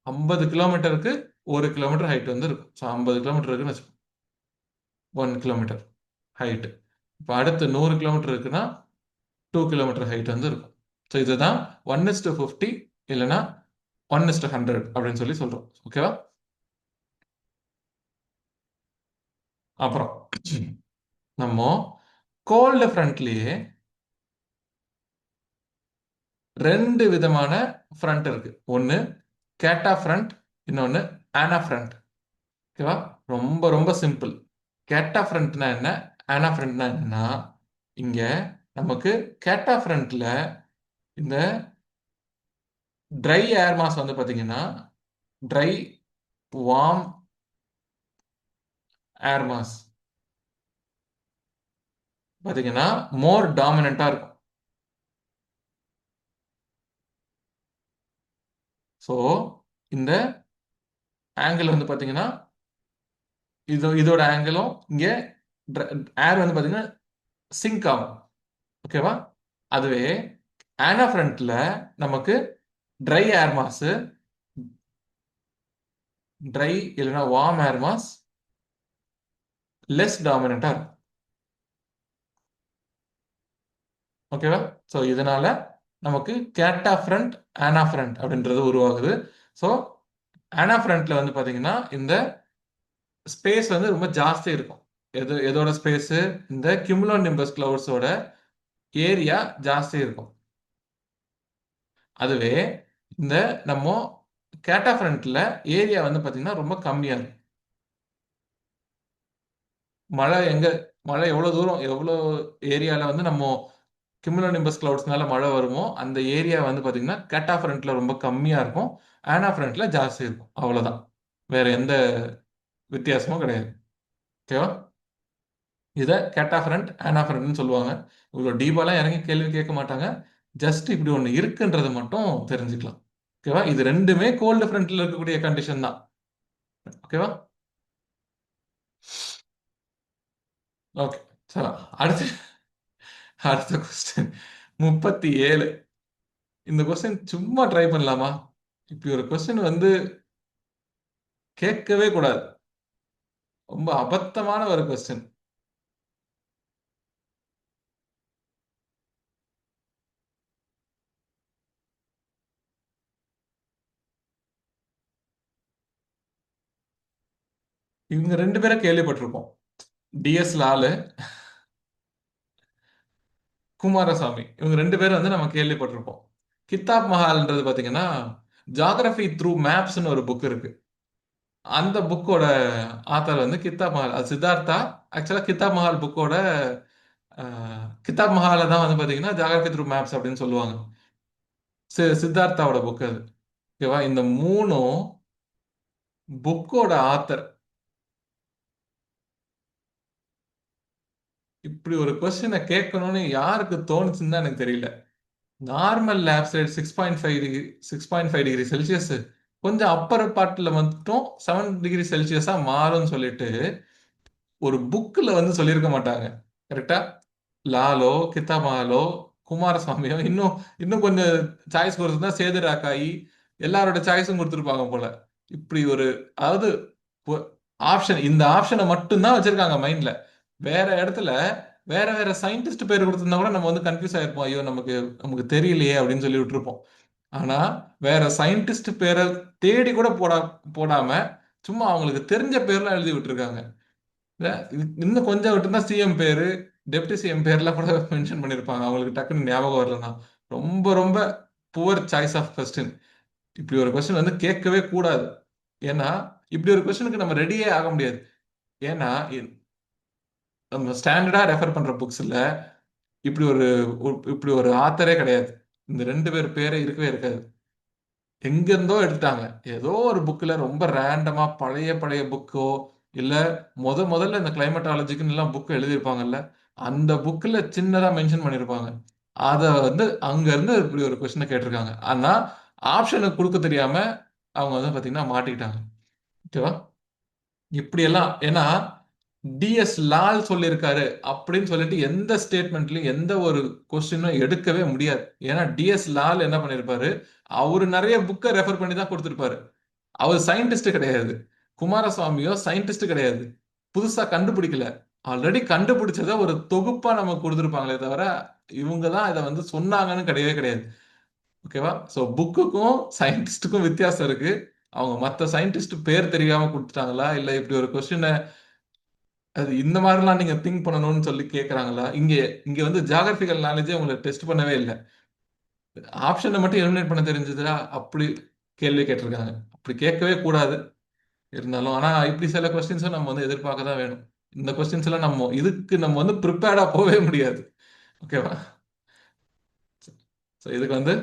50 கிலோமீட்டருக்கு 1 கிலோமீட்டர் ஹைட் வந்து இருக்கும். ஸோ 50 கிலோமீட்டர் இருக்குன்னு வச்சுக்கோங்க, 1 கிலோமீட்டர் ஹைட். இப்போ அடுத்து 100 கிலோமீட்டர் இருக்குன்னா 2 கிலோமீட்டர் ஹைட் வந்து இருக்கும். ஸோ இதுதான் 1:50 இல்லைன்னா 1:100 அப்படின்னு சொல்றோம். ஓகேவா? அப்புறம் நம்ம கோல்டு ஃப்ரண்ட்லயே 2 விதமான ஃப்ரண்ட் இருக்கு. ஒன்னு கேட்டா ஃப்ரண்ட், இன்னொன்னு ஆனா ஃப்ரண்ட். ஓகேவா? ரொம்ப ரொம்ப சிம்பிள். கேட்டா ஃப்ரண்ட்னா என்ன, ஆனா ஃப்ரண்ட்னா என்னன்னா, இங்க நமக்கு கேட்டா ஃப்ரண்ட்ல இந்த ட்ரை ஏர் மாஸ் வந்து பாத்தீங்கன்னா ட்ரை வார்ம் ஏர் மாஸ் பாத்தீங்கன்னா மோர் டாமினண்டா இருக்கும். ஸோ இந்த ஆங்கிள் வந்து பாத்தீங்கன்னா இதோட ஆங்கிளும் இங்க ஏர் வந்து பாத்தீங்கன்னா சிங்க் ஆகும். ஓகேவா? அதுவே ஆனா ஃப்ரண்ட்ல நமக்கு ட்ரை ஏர் மாஸ், ட்ரை இல்லைன்னா வார்ம் ஏர் மாஸ் லெஸ் டாமினண்டா இருக்கும். ஓகேவா? ஸோ இதனால நமக்கு கேட்டா ஃப்ரண்ட், ஆனா ஃப்ரண்ட் அப்படின்றது உருவாகுது. ஸோ ஆனா ஃப்ரண்ட்ல வந்து பாத்தீங்கன்னா இந்த ஸ்பேஸ் வந்து ரொம்ப ஜாஸ்தி இருக்கும். எதோட ஸ்பேஸ்? இந்த கியூமுலோ நிம்பஸ் கிளவுட்ஸோட ஏரியா ஜாஸ்தி இருக்கும். அதுவே இந்த நம்ம கேட்டாஃப்ரண்ட்ல ஏரியா வந்து பாத்தீங்கன்னா ரொம்ப கம்மியா இருக்கும். மழை எங்க மழை எவ்வளவு தூரம் எவ்வளோ ஏரியால வந்து நம்ம கிமுலோனிம்பஸ் கிளவுட்ஸ்னால மழை வருமோ அந்த ஏரியா வந்து பாத்தீங்கன்னா கேட்டாஃப்ரண்ட்ல ரொம்ப கம்மியா இருக்கும். ஆனாஃப்ரண்ட்ல ஜாஸ்தி இருக்கும். அவ்வளவுதான். வேற எந்த வித்தியாசமும் கிடையாது. ஓகேவா? இதை கேட்டாஃபரண்ட் ஆனாஃபரண்ட்னு சொல்லுவாங்க. இவ்வளோ டீப்பாலாம் இறங்கி கேள்வி கேட்க மாட்டாங்க. ஜஸ்ட் இப்படி ஒன்று இருக்குன்றது மட்டும் தெரிஞ்சுக்கலாம். ஓகேவா? இது ரெண்டுமே கோல்டு ஃப்ரண்ட்ல இருக்கக்கூடிய கண்டிஷன் தான். ஓகேவா? ஓகே. சரி. அடுத்து அடுத்த கொஸ்டின் 37. இந்த கொஸ்டின் சும்மா ட்ரை பண்ணலாமா? இப்படி ஒரு கொஸ்டின் வந்து கேட்கவே கூடாது. ரொம்ப அபத்தமான ஒரு கொஸ்டின். இவங்க ரெண்டு பேரை கேள்விப்பட்டிருப்போம். டிஎஸ் லாலு, குமாரசாமி. இவங்க ரெண்டு பேரும் வந்து நம்ம கேள்விப்பட்டிருப்போம். கித்தாப் மஹால்ன்றது பாத்தீங்கன்னா ஜாகிரபி த்ரூ மேப்ஸ்னு ஒரு புக் இருக்கு. அந்த புக்கோட ஆத்தர் வந்து கித்தாப் மஹால். அது சித்தார்த்தா. ஆக்சுவலா கித்தாப் மஹால் புக்கோட கித்தாப் மஹால தான் வந்து பாத்தீங்கன்னா ஜாகிரபி த்ரூ மேப்ஸ் அப்படின்னு சொல்லுவாங்க. சித்தார்த்தாவோட புக் அது. ஓகேவா? இந்த மூணும் புக்கோட ஆத்தர். இப்படி ஒரு கொஸ்டினை கேட்கணும்னு யாருக்கு தோணுச்சுன்னு தான் எனக்கு தெரியல. Normal left side 6.5 degree 6.5 degree Celsius கொஞ்சம் அப்பர் பார்ட்டில் மட்டும் 7 டிகிரி செல்சியஸா மாறும்னு சொல்லிட்டு ஒரு புக்கில் வந்து சொல்லியிருக்க மாட்டாங்க. கரெக்டா? லாலோ கித்தாபாலோ குமாரசாமியோ இன்னும் இன்னும் கொஞ்சம் சாய்ஸ் கொடுத்துருந்தா சேதுராக்காயி எல்லாரோட சாய்ஸும் கொடுத்துருப்பாங்க போல. இப்படி ஒரு அதாவது ஆப்ஷன் இந்த ஆப்ஷனை மட்டும்தான் வச்சிருக்காங்க மைண்ட்ல. வேற இடத்துல வேற வேற சயின்டிஸ்ட் பேர் கொடுத்திருந்தா கூட நம்ம வந்து கன்ஃபியூஸ் ஆயிருப்போம். ஐயோ நமக்கு நமக்கு தெரியலையே அப்படின்னு சொல்லி விட்டுருப்போம். ஆனா வேற சயின்டிஸ்ட் பேரை தேடி கூட போடாம சும்மா அவங்களுக்கு தெரிஞ்ச பேர்லாம் எழுதி விட்டுருக்காங்க. இன்னும் கொஞ்சம் விட்டுருந்தா சிஎம் பேரு டெப்டி சிஎம் பேர்லாம் கூட மென்ஷன் பண்ணியிருப்பாங்க. அவங்களுக்கு டக்குன்னு ஞாபகம் வரலன்னா. ரொம்ப ரொம்ப புவர் சாய்ஸ் ஆஃப் கொஸ்டின். இப்படி ஒரு கொஸ்டின் வந்து கேட்கவே கூடாது. ஏன்னா இப்படி ஒரு கொஸ்டினுக்கு நம்ம ரெடியே ஆக முடியாது. ஏன்னா நம்ம ஸ்டாண்டர்டா ரெஃபர் பண்ற புக்ஸ்ல இப்படி ஒரு ஆத்தரே கிடையாது. இந்த ரெண்டு பேர் பேரே இருக்கவே இருக்காது. எங்கிருந்தோ எடுத்துட்டாங்க. ஏதோ ஒரு புக்ல ரொம்ப ரேண்டமா பழைய பழைய புக்கோ இல்ல முதல்ல இந்த கிளைமேட்டாலஜிக்குன்னு எல்லாம் புக் எழுதியிருப்பாங்கல்ல அந்த புக்ல சின்னதா மென்ஷன் பண்ணியிருப்பாங்க. அத வந்து அங்க இருந்து இப்படி ஒரு கொஸ்டினை கேட்டிருக்காங்க. ஆனா ஆப்ஷனை கொடுக்க தெரியாம அவங்க வந்து பாத்தீங்கன்னா மாட்டிக்கிட்டாங்க. ஓகேவா? இப்படியெல்லாம் ஏன்னா டிஎஸ் லால் சொல்லியிருக்காரு அப்படின்னு சொல்லிட்டு எந்த ஸ்டேட்மெண்ட்லயும் எந்த ஒரு கொஸ்டினும் எடுக்கவே முடியாது. ஏன்னா டிஎஸ் லால் என்ன பண்ணிருப்பாரு, அவரு நிறைய புக்கை ரெஃபர் பண்ணி தான் கொடுத்திருப்பாரு. அவர் சயின்டிஸ்ட் கிடையாது. குமாரசுவாமியோ சயின்டிஸ்ட் கிடையாது. புதுசா கண்டுபிடிக்கல. ஆல்ரெடி கண்டுபிடிச்சதை ஒரு தொகுப்பா நமக்கு கொடுத்துருப்பாங்களே தவிர இவங்க தான் இதை வந்து சொன்னாங்கன்னு கிடையவே கிடையாது. ஓகேவா? ஸோ புக்குக்கும் சயின்டிஸ்டுக்கும் வித்தியாசம் இருக்கு. அவங்க மற்ற சயின்டிஸ்ட் பேர் தெரியாம கொடுத்துட்டாங்களா இல்ல இப்படி ஒரு கொஸ்டினை அது இந்த மாதிரிலாம் நீங்க திங்க் பண்ணணும்னு சொல்லி கேட்கறாங்களா? இங்க இங்க வந்து ஜியாகிரபிக்கல் நாலேஜே உங்களை டெஸ்ட் பண்ணவே இல்லை. ஆப்ஷனை மட்டும் எலிமினேட் பண்ண தெரிஞ்சதுடா அப்படி கேள்வி கேட்டிருக்காங்க. அப்படி கேட்கவே கூடாது. இருந்தாலும் ஆனா இப்படி சில கொஸ்டின்ஸும் நம்ம வந்து எதிர்பார்க்க தான் வேணும். இந்த கொஸ்டின்ஸ் எல்லாம் நம்ம வந்து ப்ரிப்பேர்டா போகவே முடியாது. ஓகேவா? ஸோ இதுக்கு வந்து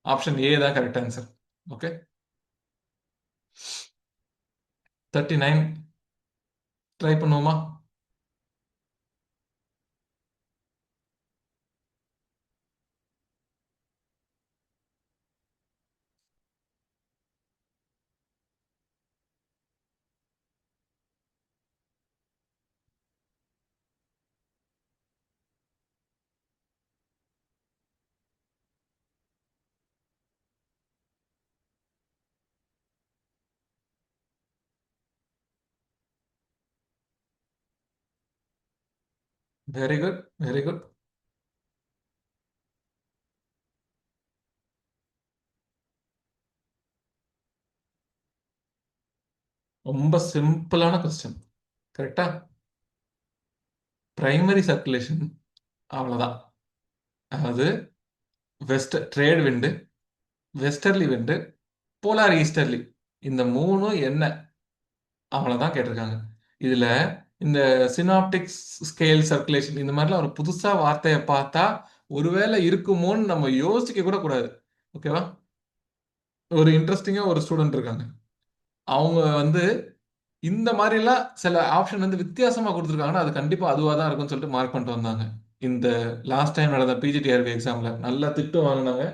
ஆப்ஷன் ஏ தான் கரெக்ட் ஆன்சர். ஓகே. 39 ட்ரை பண்ணுவோமா? Very good, very good. ரொம்ப சிம்பிளான கொஸ்டின். கரெக்டா? Primary circulation. அவ்வளவுதான். அதாவது வெஸ்ட் ட்ரேட் விண்டு, வெஸ்டர்லி விண்டு, போலார் ஈஸ்டர்லி, இந்த மூணும் என்ன, அவ்வளவுதான் கேட்டிருக்காங்க. இதுல இந்த சினாப்டிக் ஸ்கேல் சர்க்குலேஷன் இந்த மாதிரிலாம் ஒரு புதுசா வார்த்தையை பார்த்தா ஒருவேளை இருக்குமோன்னு நம்ம யோசிக்க கூட கூடாது. ஓகேவா? ஒரு இன்ட்ரெஸ்டிங்கா ஒரு ஸ்டூடெண்ட் இருக்காங்க. அவங்க வந்து இந்த மாதிரிலாம் சில ஆப்ஷன் வந்து வித்தியாசமா கொடுத்துருக்காங்கன்னா அது கண்டிப்பா அதுவா தான் இருக்கும்னு சொல்லிட்டு மார்க் பண்ணிட்டு வந்தாங்க. இந்த லாஸ்ட் டைம் நடந்த பிஜிடிஆர்பி எக்ஸாம்ல நல்லா திட்டு வாங்கினாங்க.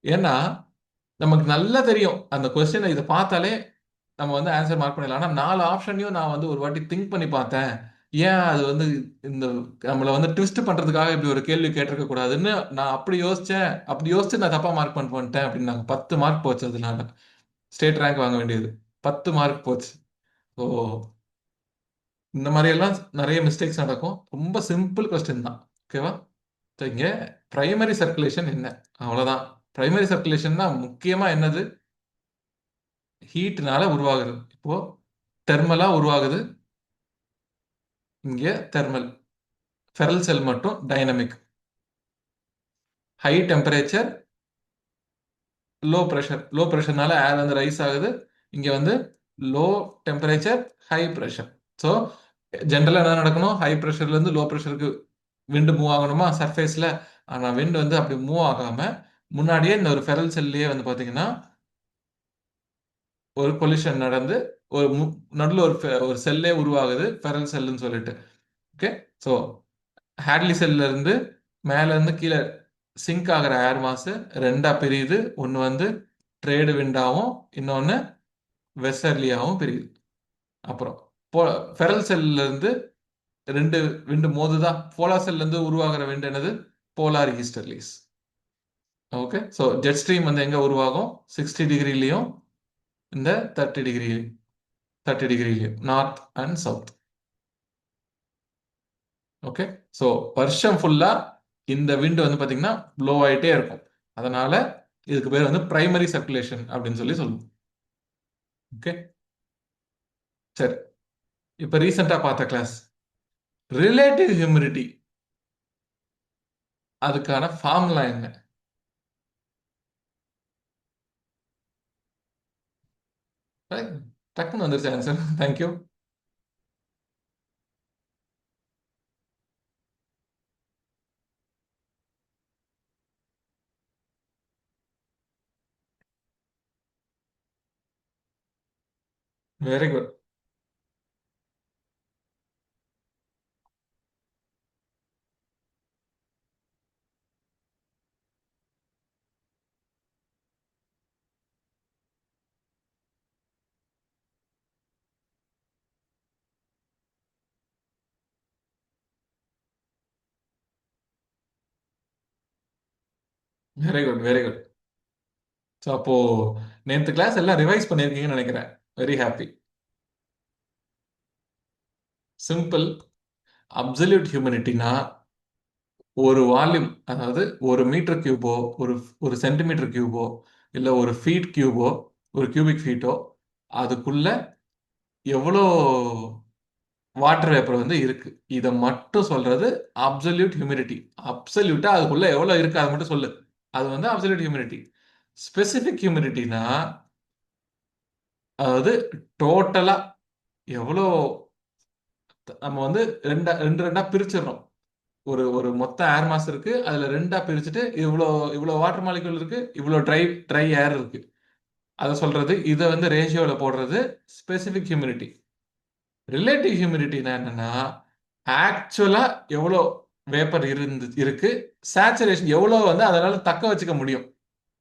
ஏன்னா நமக்கு நல்லா தெரியும் அந்த கொஸ்டினை இதை பார்த்தாலே நம்ம வந்து ஆன்சர் மார்க் பண்ணிடலாம். ஆனா 4 ஆப்ஷனையும் நான் வந்து ஒரு வாட்டி திங்க் பண்ணி பார்த்தேன். ஏன் அது வந்து இந்த நம்மளை வந்து ட்விஸ்ட் பண்றதுக்காக இப்படி ஒரு கேள்வி கேட்டிருக்க கூடாதுன்னு நான் அப்படி யோசிச்சேன். அப்படி யோசிச்சு நான் தப்பா மார்க் பண்ணிட்டு வந்துட்டேன் அப்படின்னாங்க. 10 மார்க் போச்சு அதனால. ஸ்டேட் ரேங்க் வாங்க வேண்டியது 10 மார்க் போச்சு. ஸோ இந்த மாதிரி எல்லாம் நிறைய மிஸ்டேக்ஸ் நடக்கும். ரொம்ப சிம்பிள் கொஸ்டின் தான். ஓகேவா? So, இங்க பிரைமரி சர்க்குலேஷன் என்ன, அவ்வளவுதான். பிரைமரி சர்க்குலேஷன்னா முக்கியமா என்னது? ஹீட்னால உருவாகுது. இப்போ தெர்மலா உருவாகுது. இங்க தெர்மல். ஃபெரல் செல் மட்டும் dynamic. High temperature, low pressure. Low ப்ரெஷர்னால ஏர் வந்து ரைஸ் ஆகுது. இங்க வந்து low temperature, high pressure. So ஜென்ரலா என்ன நடக்கணும்? ஹை ப்ரெஷர்ல இருந்து லோ ப்ரெஷருக்கு விண்டு மூவ் ஆகணுமா சர்ஃபேஸ்ல. ஆனா விண்ட் வந்து அப்படி மூவ் ஆகாம முன்னாடியே இந்த ஒரு ஃபெரல் செல்லையே வந்து பாத்தீங்கன்னா ஒரு கொலிஷன் நடந்து ஒரு நடுவில் ஒரு செல்லே உருவாகுது, ஃபெரல் செல்லுன்னு சொல்லிட்டு. ஓகே. ஸோ ஹேட்லி செல்ல இருந்து மேல இருந்து கீழே சிங்க் ஆகிற ஏர் மாஸ் ரெண்டா பிரியுது. ஒன்று வந்து ட்ரேடு விண்டாவும் இன்னொன்று வெஸ்டர்லியாவும் பிரியுது. அப்புறம் ஃபெரல் செல்ல இருந்து ரெண்டு விண்டு மோதுதான். போலார் செல்ல இருந்து உருவாகிற விண்டு என்னது? Polar easterlies. Okay. So jet stream வந்து எங்க உருவாகும்? 60 டிகிரிலையும் இந்த 30 டிகிரி, 30 டிகிரிலையும், north and south. Okay. So வருஷம் ஃபுல்லா இந்த விண்ட் வந்து பாத்தீங்கன்னா ப்ளோ ஆயிட்டே இருக்கும். அதனால இதுக்கு பேர் வந்து பிரைமரி சர்க்குலேஷன் அப்படின்னு சொல்லி சொல்லுவோம். ஓகே. சரி. இப்ப ரீசெண்டா பார்த்த கிளாஸ் ரிலேட்டிவ் ஹியூமிடிட்டி, அதுக்கான ஃபார்முலா என்ன? Right? டக்குன்னு வந்துருச்சு answer. Thank you. Very good. Very good. Very good. So அப்போ நேற்று கிளாஸ் எல்லாம் ரிவைஸ் பண்ணியிருக்கீங்கன்னு நினைக்கிறேன். Very happy. சிம்பிள். அப்சல்யூட் ஹியூமிடிட்டினா ஒரு வால்யூம், அதாவது ஒரு மீட்டர் கியூபோ, ஒரு ஒரு சென்டிமீட்டர் கியூபோ, இல்லை ஒரு ஃபீட் கியூபோ, ஒரு கியூபிக் ஃபீட்டோ, அதுக்குள்ள எவ்வளோ வாட்டர் வேப்பர் வந்து இருக்கு, இதை மட்டும் சொல்றது அப்சல்யூட் ஹியூமிடிட்டி. அப்சல்யூட்டா அதுக்குள்ள எவ்வளவு இருக்கு அதை மட்டும் சொல்லு. அது வந்து அப்சல்யூட் ஹியூமிடிட்டி. ஸ்பெசிபிக் ஹியூமிடிட்டினா அதாவது டோட்டலா எவ்வளோ, நம்ம வந்து ரெண்டா ரெண்டு ரெண்டா பிரிச்சிடறோம். ஒரு ஒரு மொத்த ஏர் மாஸ் இருக்கு, அதுல ரெண்டா பிரிச்சுட்டு இவ்வளோ இவ்வளோ வாட்டர் மாலிகுல் இருக்கு, இவ்வளோ ட்ரை ட்ரை ஏர் இருக்கு, அதை சொல்றது. இதை வந்து ரேஷியோல போடுறது ஸ்பெசிபிக் ஹியூமிடிட்டி. ரிலேட்டிவ் ஹியூமிடிட்டினா என்னன்னா ஆக்சுவலா எவ்வளோ வேப்பர் இருக்கு, சேச்சுரேஷன் எவ்வளோ வந்து அதனால தக்க வச்சுக்க முடியும்,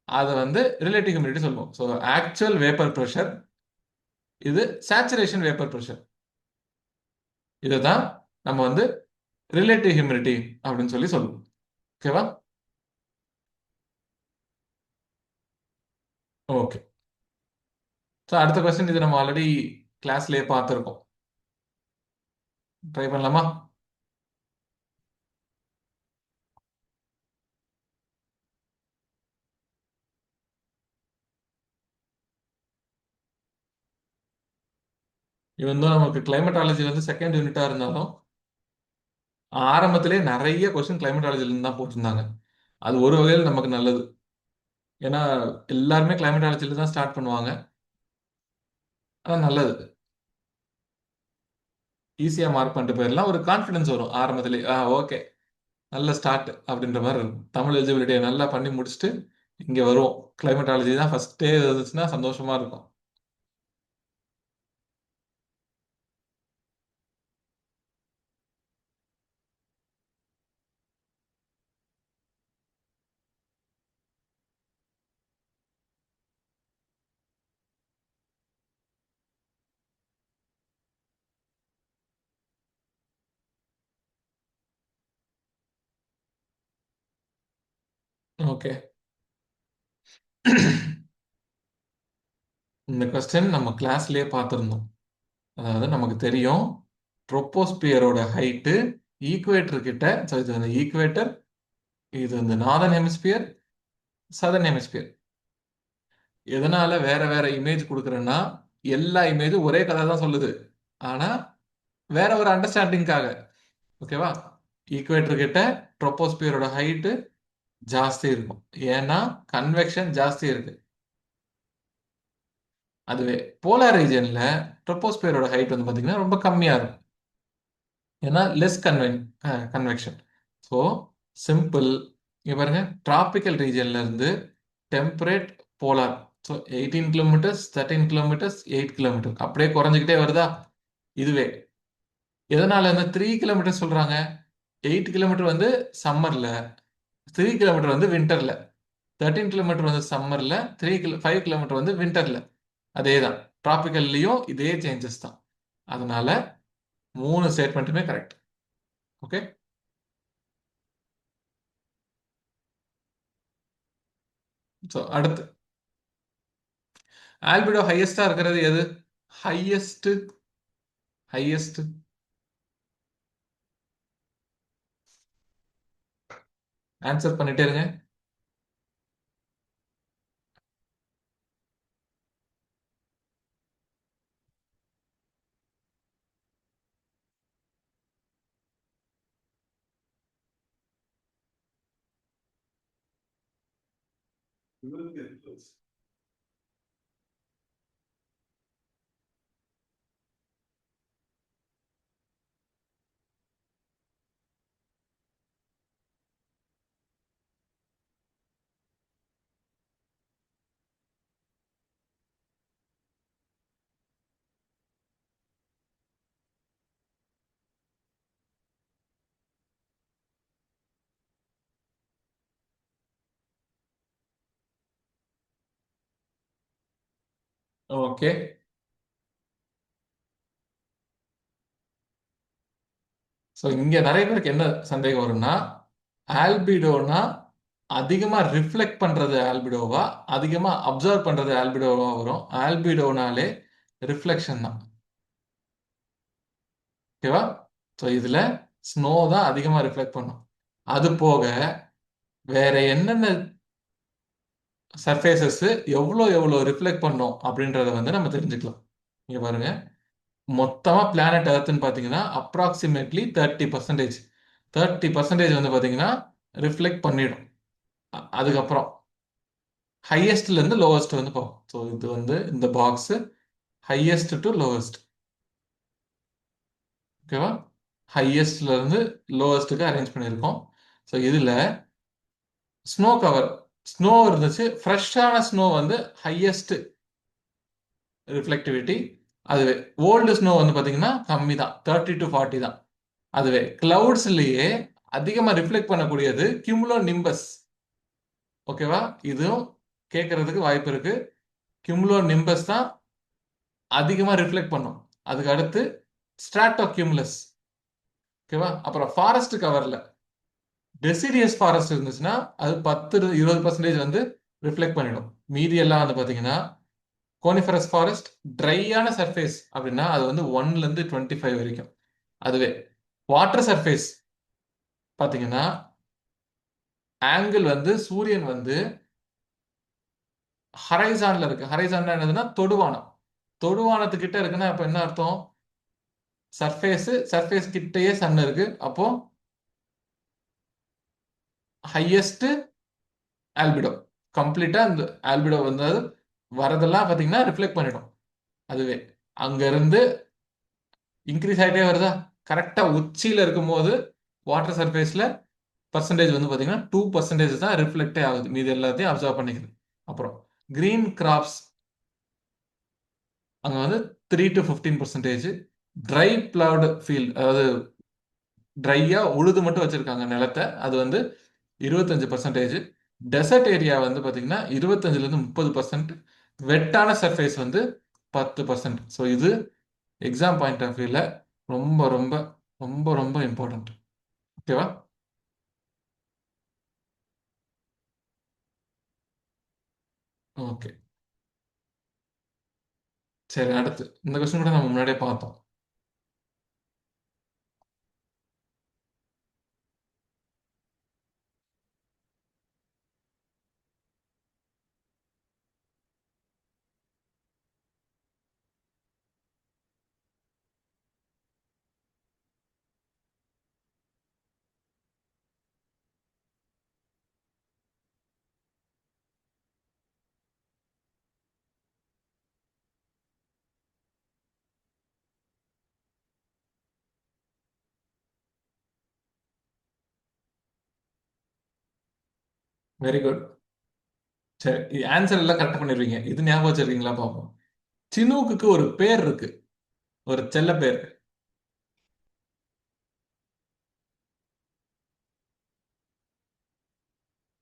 அதை வந்து ரிலேட்டிவ் ஹியூமிடிட்டி சொல்லுவோம். ஸோ ஆக்சுவல் வேப்பர் ப்ரெஷர், இது சேச்சுரேஷன் வேப்பர் ப்ரெஷர். இதை தான் நம்ம வந்து ரிலேட்டிவ் ஹியூமிடிட்டி அப்படின்னு சொல்லி சொல்லுவோம். ஓகேவா? ஓகே. ஸோ அடுத்த கொஸ்டின் இது நம்ம ஆல்ரெடி கிளாஸ்லயே பார்த்துருக்கோம். ட்ரை பண்ணலாமா? இது வந்து நமக்கு கிளைமேட்டாலஜி வந்து செகண்ட் யூனிட்டா இருந்தாலும் ஆரம்பத்திலே நிறைய கொஸ்டின் கிளைமேட்டாலஜில இருந்து தான் போட்டிருந்தாங்க. அது ஒரு வகையில் நமக்கு நல்லது. ஏன்னா எல்லாருமே கிளைமேட்டாலஜில தான் ஸ்டார்ட் பண்ணுவாங்க. ஆனா நல்லது. ஈஸியா மார்க் பண்ணிட்டு போயிடலாம். ஒரு கான்ஃபிடன்ஸ் வரும் ஆரம்பத்திலே. ஓகே, நல்ல ஸ்டார்ட் அப்படின்ற மாதிரி இருக்கும். தமிழ் எலிஜிபிலிட்டியை நல்லா பண்ணி முடிச்சுட்டு இங்க வருவோம். கிளைமேட்டாலஜி தான் ஃபர்ஸ்டே இருந்துச்சுன்னா சந்தோஷமா இருக்கும். ஓகே. இந்த கொஸ்டின் நம்ம கிளாஸ்லயே பார்த்திருந்தோம். அதாவது நமக்கு தெரியும் ட்ரோபோஸ்பியரோட ஹைட்டு ஈக்குவேட்டர் கிட்ட. ஸோ இது வந்து ஈக்குவேட்டர், இது வந்து நார்தர்ன் ஹெமிஸ்பியர், சதர்ன் ஹெமிஸ்பியர். எதனால வேற வேற இமேஜ் கொடுக்குறேன்னா எல்லா இமேஜும் ஒரே கதை தான் சொல்லுது. ஆனா வேற ஒரு அண்டர்ஸ்டாண்டிங்காக. ஓகேவா? ஈக்குவேட்டர் கிட்ட ட்ரோபோஸ்பியரோட ஹைட்டு ஜாஸ்தி இருக்கும். ஏன்னா கன்வெக்ஷன் ஜாஸ்தி இருக்கு. அதுவே போலார் ரீஜன்ல ட்ரோபோஸ்பியரோட ஹைட் வந்து பாத்தீங்கன்னா ரொம்ப கம்மியா இருக்கும். ஏன்னா லெஸ் கன்வெக்ஷன். So simple. இங்க பாருங்க, டிராபிக்கல் ரீஜன்ல இருந்து temperate polar. So 18 kilometres, 13 kilometres, 8 kilometre அப்படியே குறைஞ்சிக்கிட்டே வருதா. இதுவே எதனால இந்த 3 கிலோமீட்டர் சொல்றாங்க? 8 கிலோமீட்டர் வந்து சம்மர்ல, 3 கிலோமீட்டர் வந்து வின்டர்ல. 13 கிலோமீட்டர் வந்து சம்மர்ல, 5 கிலோமீட்டர் வந்து வின்டர்ல. அதே தான் டிராபிக்கல்லையும் இதே சேஞ்சஸ் தான். அதனால 3 ஸ்டேட்மெண்ட்டுமே கரெக்ட். ஓகே. ஸோ அடுத்து ஆல்பிடோ ஹையஸ்டா இருக்கிறது எது? ஹையஸ்ட் ஹையஸ்ட் ஆன்சர் பண்ணிட்டே இருங்க. ஓகே. ஸோ இங்க நிறைய பேருக்கு என்ன சந்தேகம் வரும்னா, ஆல்பிடோனா அதிகமா ரிஃப்ளெக்ட் பண்றது ஆல்பிடோவா, அதிகமா அப்சர்வ் பண்றது ஆல்பிடோவா வரும். ஆல்பிடோனாலே ரிஃப்ளெக்ஷன் தான். ஓகேவா? ஸோ இதுல ஸ்னோ தான் அதிகமா ரிஃப்ளெக்ட் பண்ணும். அது போக வேற என்னென்ன சர்ஃபேசஸ் எவ்வளோ எவ்வளோ ரிஃப்ளெக்ட் பண்ணும் அப்படின்றத வந்து நம்ம தெரிஞ்சுக்கலாம். இங்க பாருங்க, மொத்தமா பிளானட் எர்த்னு பார்த்தீங்கன்னா அப்ராக்சிமேட்லி 30%. 30% வந்து பார்த்தீங்கன்னா ரிஃப்ளெக்ட் பண்ணிடும். அதுக்கப்புறம் ஹையஸ்ட்ல இருந்து லோவஸ்ட் வந்து போகும். ஸோ இது வந்து இந்த பாக்ஸ் ஹையஸ்ட் டு லோவஸ்ட். ஓகேவா? ஹையஸ்ட்ல இருந்து லோவஸ்ட்டுக்கு அரேஞ்ச் பண்ணியிருக்கோம். ஸோ இதுல ஸ்னோ கவர், ஸ்னோ இருந்துச்சு. ஃப்ரெஷ்ஷான ஸ்னோ வந்து ஹையஸ்ட் ரிஃப்ளெக்டிவிட்டி. அதுவே ஓல்டு ஸ்னோ வந்து பார்த்தீங்கன்னா கம்மி தான், 30 to 40 தான். அதுவே கிளவுட்ஸ்லயே அதிகமாக ரிஃப்ளெக்ட் பண்ணக்கூடியது கியூமுலோ நிம்பஸ். ஓகேவா? இதுவும் கேட்கறதுக்கு வாய்ப்பு இருக்கு. கியூமுலோ நிம்பஸ் தான் அதிகமாக ரிஃப்ளெக்ட் பண்ணும். அதுக்கு அடுத்து ஸ்ட்ராட்டோ கியூமுலஸ். ஓகேவா? அப்புறம் ஃபாரஸ்ட் கவர்ல டெசிடியஸ் ஃபாரஸ்ட் இருந்துச்சுன்னா அது 10-20% வந்து ரிஃப்ளெக்ட் பண்ணிடும். மீதி எல்லாம் வந்து பார்த்தீங்கன்னா கோனிஃபரஸ் ஃபாரஸ்ட் ட்ரையான சர்ஃபேஸ் அப்படின்னா அது வந்து 1-25 வரைக்கும். அதுவே வாட்டர் சர்ஃபேஸ் பார்த்தீங்கன்னா ஆங்கிள் வந்து சூரியன் வந்து ஹரைசான்ல இருக்கு. ஹரைசான்ல என்னதுன்னா தொடுவானம். தொடுவானத்துக்கிட்ட இருக்குன்னா அப்ப என்ன அர்த்தம்? சர்ஃபேஸ் கிட்டயே சன் இருக்கு. அப்போ ஹையஸ்ட் ஆல்பிடோ. கம்ப்ளீட்டா அந்த ஆல்பிடோ வந்து வரதெல்லாம் பார்த்தீங்கன்னா ரிஃப்ளெக்ட் பண்ணிடும் அதுவே. அங்க இருந்து இன்க்ரீஸ் ஆகிட்டே வருதா, கரெக்டா உச்சியில இருக்கும்போது வாட்டர் சர்ஃபேஸ்ல பர்சன்டேஜ் வந்து பார்த்தீங்கன்னா 2% தான் ரிஃப்ளெக்டே ஆகுது, மீதி எல்லாத்தையும் அப்சர்வ் பண்ணிக்குது. அப்புறம் கிரீன் கிராப்ஸ் அங்க வந்து 3 to 15%. ட்ரை பிளவுட் ஃபீல்ட், அதாவது ட்ரையா உழுது மட்டும் வச்சிருக்காங்க நிலத்தை, அது வந்து 25%. டெசர்ட் ஏரியா வந்து பார்த்தீங்கன்னா 25-30%. வெட்டான சர்ஃபேஸ் வந்து 10%. ஸோ இது எக்ஸாம் பாயிண்ட் ஆஃப் வியூல ரொம்ப ரொம்ப ரொம்ப ரொம்ப இம்பார்ட்டன்ட். ஓகேவா? ஓகே. சரி, அடுத்து இந்த கொஸ்டின் கூட நம்ம முன்னாடியே பார்த்தோம். Very good. சரி, ஆன்சர் எல்லாம் கரெக்ட் பண்ணிடுவீங்க. இது ஞாபகம் வச்சிருக்கீங்களா பார்ப்போம். சினூக்குக்கு ஒரு பேர் இருக்கு, ஒரு செல்ல பேர்.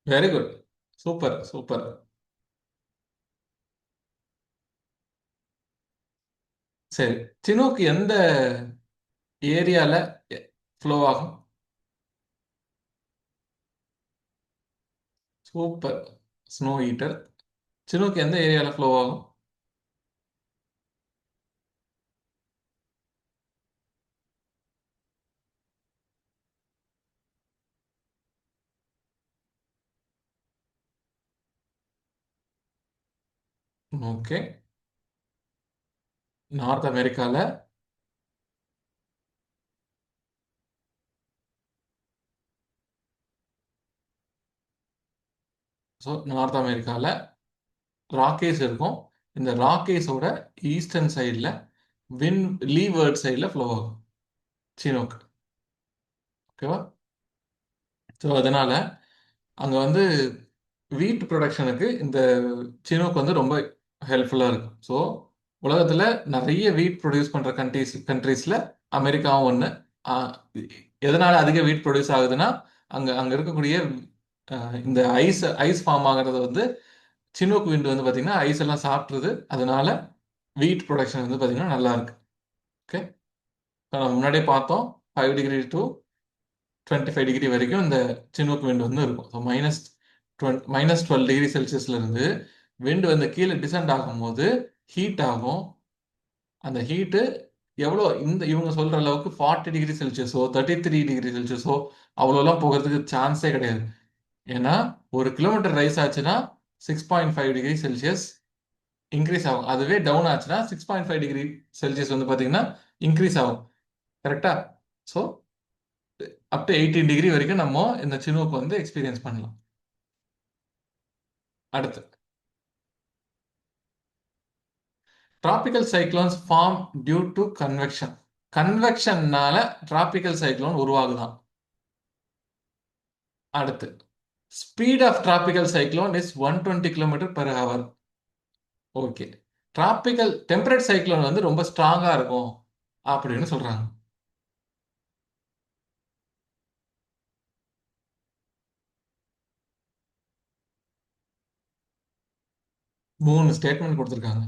Very good. Super super. சரி, சினூக்கு எந்த ஏரியால ஃப்ளோ ஆகும்? சூப்பர். Snow eater. சினூக்கு எந்த ஏரியால ஃப்ளோ ஆகும்? ஓகே. நார்த் அமெரிக்கால. ஸோ நார்த் அமெரிக்கால ராக்கேஸ் இருக்கும். இந்த ராக்கேஸோட ஈஸ்டர்ன் சைடில் வின் லீவர்ட் சைடில் ஃப்ளோ ஆகும் சீனோக்கு. ஓகேவா? ஸோ அதனால அங்கே வந்து வீட் ப்ரொடக்ஷனுக்கு இந்த சீனோக்கு வந்து ரொம்ப ஹெல்ப்ஃபுல்லாக இருக்கும். ஸோ உலகத்தில் நிறைய வீட் ப்ரொடியூஸ் பண்ணுற கண்ட்ரீஸில் அமெரிக்காவும் ஒன்று. எதனால அதிக வீட் ப்ரொடியூஸ் ஆகுதுன்னா, அங்கே இருக்கக்கூடிய இந்த ஐஸ் ஐஸ் ஃபார்ம் ஆகிறது வந்து சினோக் விண்ட் வந்து பார்த்தீங்கன்னா ஐஸ் எல்லாம் சாப்பிட்ருது. அதனால வீட் ப்ரொடக்ஷன் வந்து பார்த்தீங்கன்னா நல்லா இருக்கு. ஓகே. நம்ம முன்னாடியே பார்த்தோம், 5 டிகிரி to 25 டிகிரி வரைக்கும் இந்த சினோக் விண்ட் வந்து இருக்கும். ஸோ -12 டிகிரி செல்சியஸ்ல இருந்து விண்ட் வந்து கீழே டிசெண்ட் ஆகும்போது ஹீட் ஆகும். அந்த ஹீட்டு எவ்வளோ, இந்த இவங்க சொல்ற அளவுக்கு 40 டிகிரி செல்சியஸோ 33 டிகிரி செல்சியஸோ அவ்வளோலாம் போகிறதுக்கு சான்ஸே கிடையாது. ஏன்னா 1 கிலோமீட்டர் ரைஸ் ஆச்சுன்னா 6.5 டிகிரி செல்சியஸ் இன்க்ரீஸ் ஆகும். அதுவே டவுன் ஆச்சுன்னா 6.5 டிகிரி செல்சியஸ் வந்து பார்த்தீங்கன்னா இன்க்ரீஸ் ஆகும். கரெக்டா? ஸோ அப் டு 18 டிகிரி வரைக்கும் நம்ம இந்த சினூக்கு வந்து எக்ஸ்பீரியன்ஸ் பண்ணலாம். அடுத்து, tropical cyclones form due to convection. கன்வெக்ஷன்னால டிராபிக்கல் சைக்ளோன் உருவாகுதான். அடுத்து, speed of tropical cyclone is 120 km/h. Okay. Tropical temperate cyclone வந்து ரொம்ப ஸ்ட்ராங்கா இருக்கும் அப்படின்னு சொல்றாங்க. 3 ஸ்டேட்மெண்ட் கொடுத்துருக்காங்க.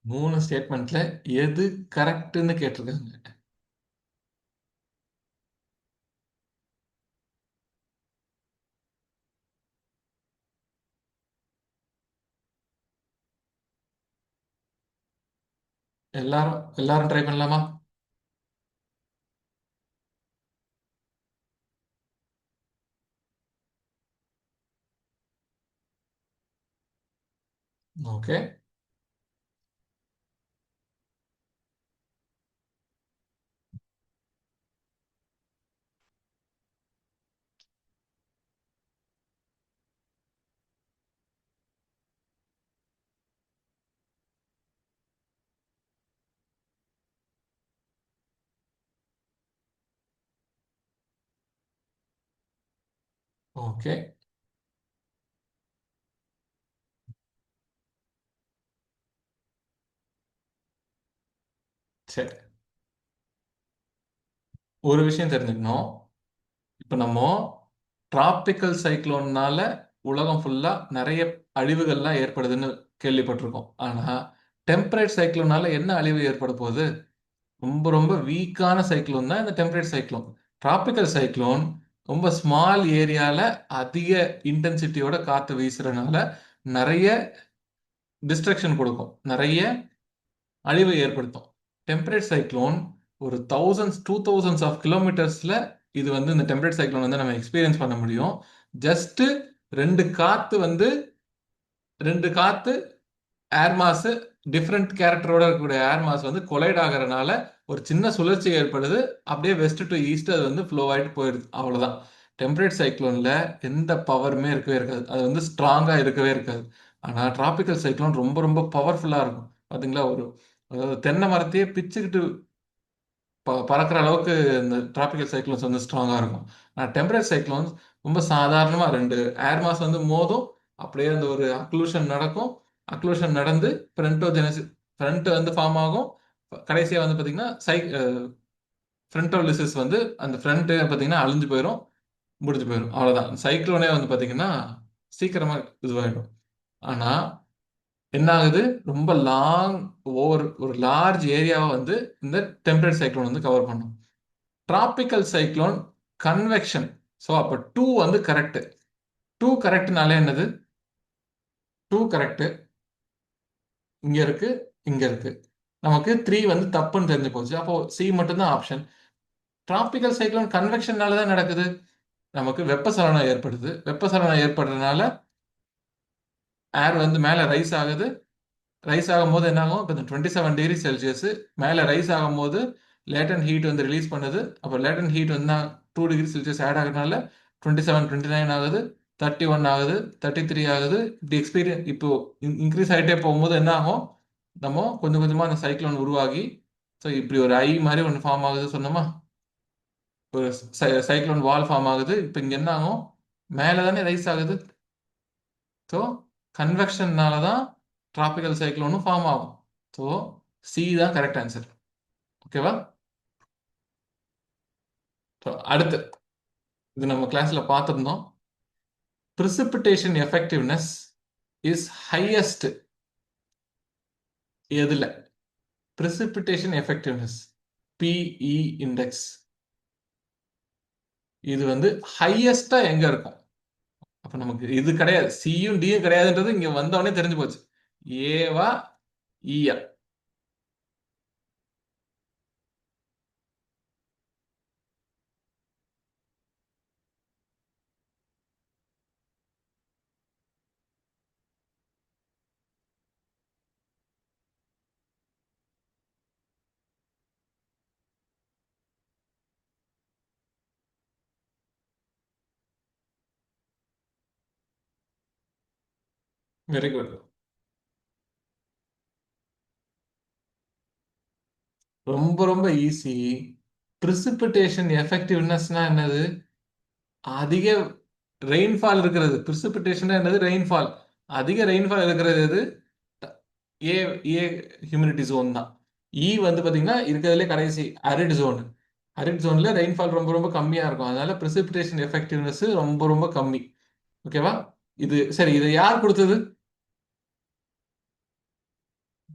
3 ஸ்டேட்மெண்ட்ல எது கரெக்ட்னு கேட்டிருக்காங்க. எல்லாரும் எல்லாரும் ட்ரை பண்ணலாமா? ஓகே. ஓகே. சரி. ஒரு விஷயம் தெரிஞ்சுக்கணும். இப்ப நம்ம டிராபிக்கல் சைக்ளோன்னால உலகம் ஃபுல்லா நிறைய அழிவுகள்லாம் ஏற்படுதுன்னு கேள்விப்பட்டிருக்கோம். ஆனா டெம்பரேட் சைக்ளோனால என்ன அழிவு ஏற்பட போகுது? ரொம்ப ரொம்ப வீக்கான சைக்ளோன் தான் இந்த டெம்பரேட் சைக்ளோன். டிராபிக்கல் சைக்ளோன் ரொம்ப ஸ்மால் ஏரியால அதிக இன்டென்சிட்டியோட காத்து வீசுறதுனால நிறைய டிஸ்ட்ரக்ஷன் கொடுக்கும், நிறைய அழிவை ஏற்படுத்தும். டெம்பரேட் சைக்ளோன் ஒரு தௌசண்ட்ஸ் 2000s ஆஃப் கிலோமீட்டர்ஸ்ல இது வந்து இந்த டெம்பரேட் சைக்ளோன் வந்து நம்ம எக்ஸ்பீரியன்ஸ் பண்ண முடியும். ஜஸ்ட் ரெண்டு காத்து வந்து ரெண்டு காத்து ஏர் மாஸ் டிஃப்ரெண்ட் கேரக்டரோட இருக்கக்கூடிய ஏர் மாஸ் வந்து கொலைட் ஆகிறதுனால ஒரு சின்ன சுழற்சி ஏற்படுது. அப்படியே வெஸ்ட் டு ஈஸ்ட் அது வந்து ஃப்ளோ ஆகிட்டு போயிடுது, அவ்வளவுதான். டெம்பரேட் சைக்ளோன்ல எந்த பவருமே இருக்கவே இருக்காது, அது வந்து ஸ்ட்ராங்கா இருக்கவே இருக்காது. ஆனா டிராபிக்கல் சைக்ளோன் ரொம்ப ரொம்ப பவர்ஃபுல்லா இருக்கும். பாத்தீங்களா, ஒரு அதாவது தென்னை மரத்தையே பிச்சுக்கிட்டு பறக்கிற அளவுக்கு இந்த டிராபிக்கல் சைக்ளோன்ஸ் வந்து ஸ்ட்ராங்கா இருக்கும். ஆனால் டெம்பரேட் சைக்ளோன்ஸ் ரொம்ப சாதாரணமா ரெண்டு ஏர் மாஸ் வந்து மோதும், அப்படியே அந்த ஒரு அக்ளூஷன் நடக்கும். அக்ளூஷன் நடந்து ஃப்ரண்டோஜெனசிஸ், ஃப்ரண்ட் வந்து ஃபார்ம் ஆகும். கடைசியா வந்து பாத்தீங்கன்னா ஃப்ரண்டோலிசிஸ் வந்து அந்த ஃப்ரண்ட் பாத்தீங்கன்னா அழிஞ்சு போயிடும், முடிஞ்சு போயிடும், அவ்வளவுதான். சைக்ளோனே வந்து பாத்தீங்கன்னா சீக்கிரமா இதுவாயிடும். ஆனா என்ன ஆகுது, ரொம்ப லாங் ஒரு லார்ஜ் ஏரியாவை வந்து இந்த டெம்பரேட் சைக்ளோன் வந்து கவர் பண்ணும். Tropical cyclone convection. ஸோ அப்போ டூ வந்து கரெக்ட். டூ கரெக்ட்னாலே என்னது? டூ கரெக்ட், இங்க இருக்கு, இங்க இருக்கு. நமக்கு த்ரீ வந்து தப்புன்னு தெரிஞ்சு போச்சு, அப்போ சி மட்டும்தான் ஆப்ஷன். டிராபிக்கல் சைக்ளோன் கன்வெக்ஷனால தான் நடக்குது. நமக்கு வெப்பசலனம் ஏற்படுது, வெப்பசலனம் ஏற்படுறதுனால ஏர் வந்து மேலே ரைஸ் ஆகுது. ரைஸ் ஆகும்போது என்ன ஆகும்? இப்போ இந்த 27 டிகிரி செல்சியஸ் மேலே ரைஸ் ஆகும்போது லேட்டன் ஹீட் வந்து ரிலீஸ் பண்ணுது. அப்போ லேட்டன் ஹீட் வந்து 2 டிகிரி செல்சியஸ் ஆட் ஆகுறதுனால 27, 29 ஆகுது, 31 ஆகுது, 33 ஆகுது. இப்படி இப்போ இன்க்ரீஸ் ஆகிட்டே போகும்போது என்ன ஆகும்? நம்ம கொஞ்சம் கொஞ்சமாக அந்த சைக்ளோன் உருவாகி, ஸோ இப்படி ஒரு ஐ மாதிரி ஒன்று ஃபார்ம் ஆகுது சொன்னோமா, ஒரு சைக்ளோன் வால் ஃபார்ம் ஆகுது. இப்போ இங்கே என்ன ஆகும்? மேலே தானே ரைஸ் ஆகுது. ஸோ கன்வெக்ஷன்னால தான் டிராபிக்கல் சைக்ளோனும் ஃபார்ம் ஆகும். ஸோ சி தான் கரெக்ட் ஆன்சர். ஓகேவா? ஸோ அடுத்து, இது நம்ம கிளாஸ்ல பார்த்துருந்தோம். precipitation எஃபெக்டிவ்னஸ் இஸ் ஹையஸ்ட் எதுல? precipitation எஃபெக்டிவ்னஸ், பிஇ இண்டெக்ஸ், இது வந்து ஹையஸ்டா எங்க இருக்கும்? அப்ப நமக்கு இது கிடையாது, சியும் டியும் கிடையாதுன்றது இங்க வந்தவொடனே தெரிஞ்சு போச்சு. ஏவா ஈயா? Very good. ரொம்ப ரொம்ப ஈஸி. precipitation எஃபெக்டிவ்னஸ்னா என்னது? அதிக ரெயின்ஃபால் இருக்கிறது. precipitation என்னது? ரெயின்ஃபால். அதிக ரெயின்ஃபால் இருக்கிறது எது? ஏ ஏ ஹியூமிடிட்டி ஜோன் தான். இ வந்து பாத்தீங்கன்னா இருக்கிறதுலே கடைசி அரிட் ஜோன். அரிட் ஜோன்ல ரெயின்ஃபால் ரொம்ப ரொம்ப கம்மியா இருக்கும், அதனால precipitation எஃபெக்டிவ்னஸ் ரொம்ப ரொம்ப கம்மி. ஓகேவா? இது சரி, இதை யார் கொடுத்தது?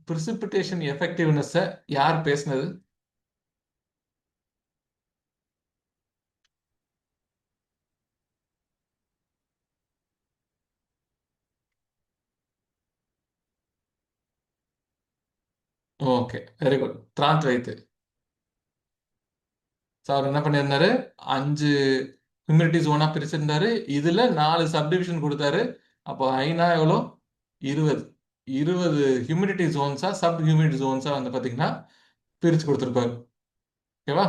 precipitation எஃபெக்டிவ்னஸ் யார் பேசுனது? Okay, very good. திராந்த் வைத்து. ஸோ அவர் என்ன பண்ணியிருந்தாரு, 5 ஹியூமிடிட்டி ஜோனா பிரிச்சிருந்தாரு. இதுல 4 சப்டிவிஷன் கொடுத்தாரு. அப்போ ஐனா எவ்வளோ? 20. 20 ஹியூமிடிட்டி ஜோன்ஸா சப் ஹியூமிடிட்டி ஜோன்ஸா வந்து பாத்தீங்கன்னா பிரிச்சு கொடுத்துருப்பாரு. ஓகேவா?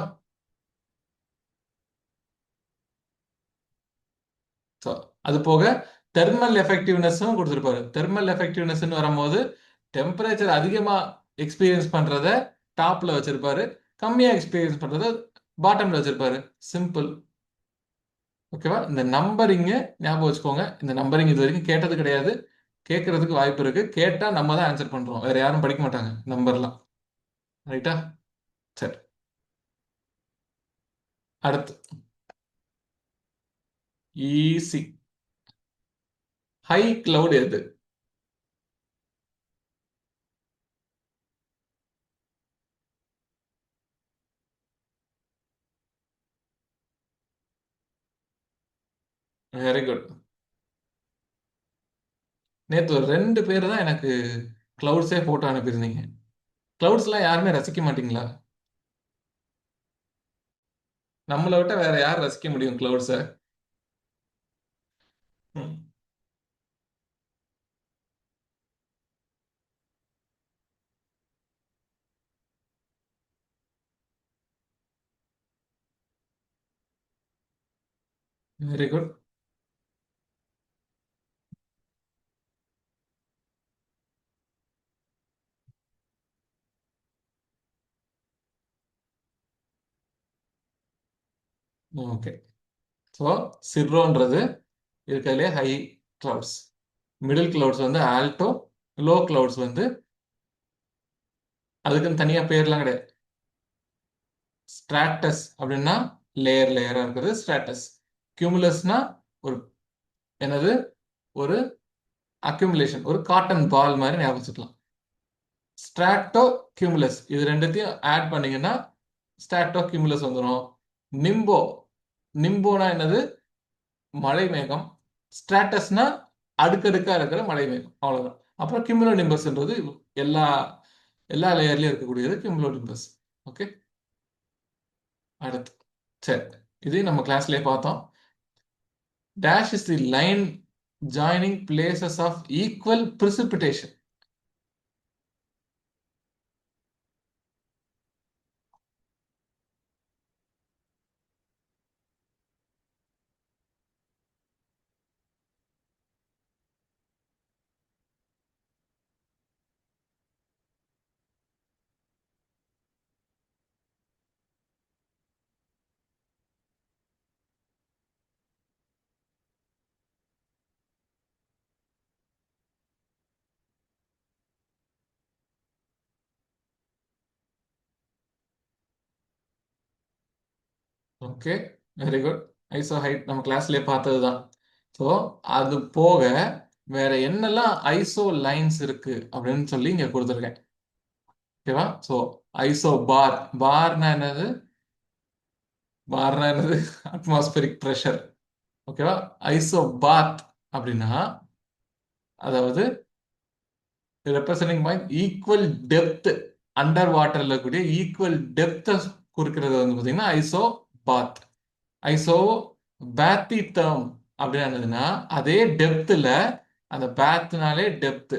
ஸோ அது போக தெர்மல் எஃபெக்டிவ்னஸும் கொடுத்துருப்பாரு. தெர்மல் எஃபெக்டிவ்னஸ்ன்னு வரும்போது டெம்பரேச்சர் அதிகமா எக்ஸ்பீரியன்ஸ் பண்றத டாப்ல வச்சிருப்பாரு, கம்மியா எக்ஸ்பீரியன்ஸ் பண்றத பாட்டம்ல வச்சிருப்பாரு. சிம்பிள். ஓகேவா? இந்த நம்பரிங்க ஞாபகம் வச்சுக்கோங்க. இந்த நம்பரிங் இது வரைக்கும் கேட்டது கிடையாது. கேட்கறதுக்கு வாய்ப்பு இருக்கு. கேட்டா நம்ம தான் ஆன்சர் பண்றோம். வேற யாரும் படிக்க மாட்டாங்க நம்பர்லாம். ரைட்டா? சரி. அடுத்து ஈஸி. ஹை கிளவுட் எது? Very good. நேத்து ஒரு 2 பேர் தான் எனக்கு கிளவுட்ஸே போட்டோ அனுப்பியிருந்தீங்க. கிளவுட்ஸ்லாம் யாருமே ரசிக்க மாட்டீங்களா? நம்மளை விட்ட வேற யார் ரசிக்க முடியும் கிளவுட்ஸை? Very good. ஓகே. ஸோ சிர்ரோன்றது இருக்கிறதுலே ஹை கிளவுட்ஸ். மிடில் கிளவுட்ஸ் வந்து ஆல்டோ. லோ கிளவுட்ஸ் வந்து அதுக்குன்னு தனியா பேர்லாம் கிடையாது. ஸ்ட்ராட்டஸ் அப்படின்னா லேயர் லேயரா இருக்கிறது ஸ்ட்ராட்டஸ். கியூமுலஸ்னா ஒரு என்னது, ஒரு அக்யூமுலேஷன், ஒரு காட்டன் பால் மாதிரி ஞாபகம் வச்சுக்கலாம். ஸ்ட்ராட்டோ கியூமுலஸ் இது ரெண்டுத்தையும் ஆட் பண்ணீங்கன்னா ஸ்ட்ராட்டோ கியூமுலஸ் வந்துடும். நிம்போ. நிம்போனா என்னது? மழை மேகம். ஸ்ட்ராட்டஸ்னா அடுக்கடுக்கா இருக்கிற மழை மேகம், அவ்வளவுதான். அப்புறம் கிமுலோ நிம்பஸ்ன்றது எல்லா எல்லா லேயர்லயும் இருக்கக்கூடியது கிமுலோ நிம்பஸ். ஓகே. அடுத்து. சரி, இது நம்ம கிளாஸ்லயே பார்த்தோம். Dash is the line joining places of equal precipitation. Okay, very good. Isohyet நம்ம கிளாஸ்லயே பார்த்ததுதான். ஸோ அது போக வேற என்னெல்லாம் ஐசோ லைன்ஸ் இருக்கு அப்படின்னு சொல்லி இங்க கொடுத்துருக்கேன். ஓகேவா? ஸோ ஐசோ பார். பார்னா என்னது? பார்னா என்னது? Atmospheric pressure. ஓகேவா? ஐசோ பாத் அப்படின்னா அதாவது representing point equal depth. Under வாட்டர்ல இருக்கக்கூடிய ஈக்குவல் டெப்த்தை குறிக்கிறது வந்து பார்த்தீங்கன்னா isobath. Isobathytherm அப்படின்னு என்னதுன்னா அதே டெப்த்ல, அந்த பேத்னாலே டெப்த்,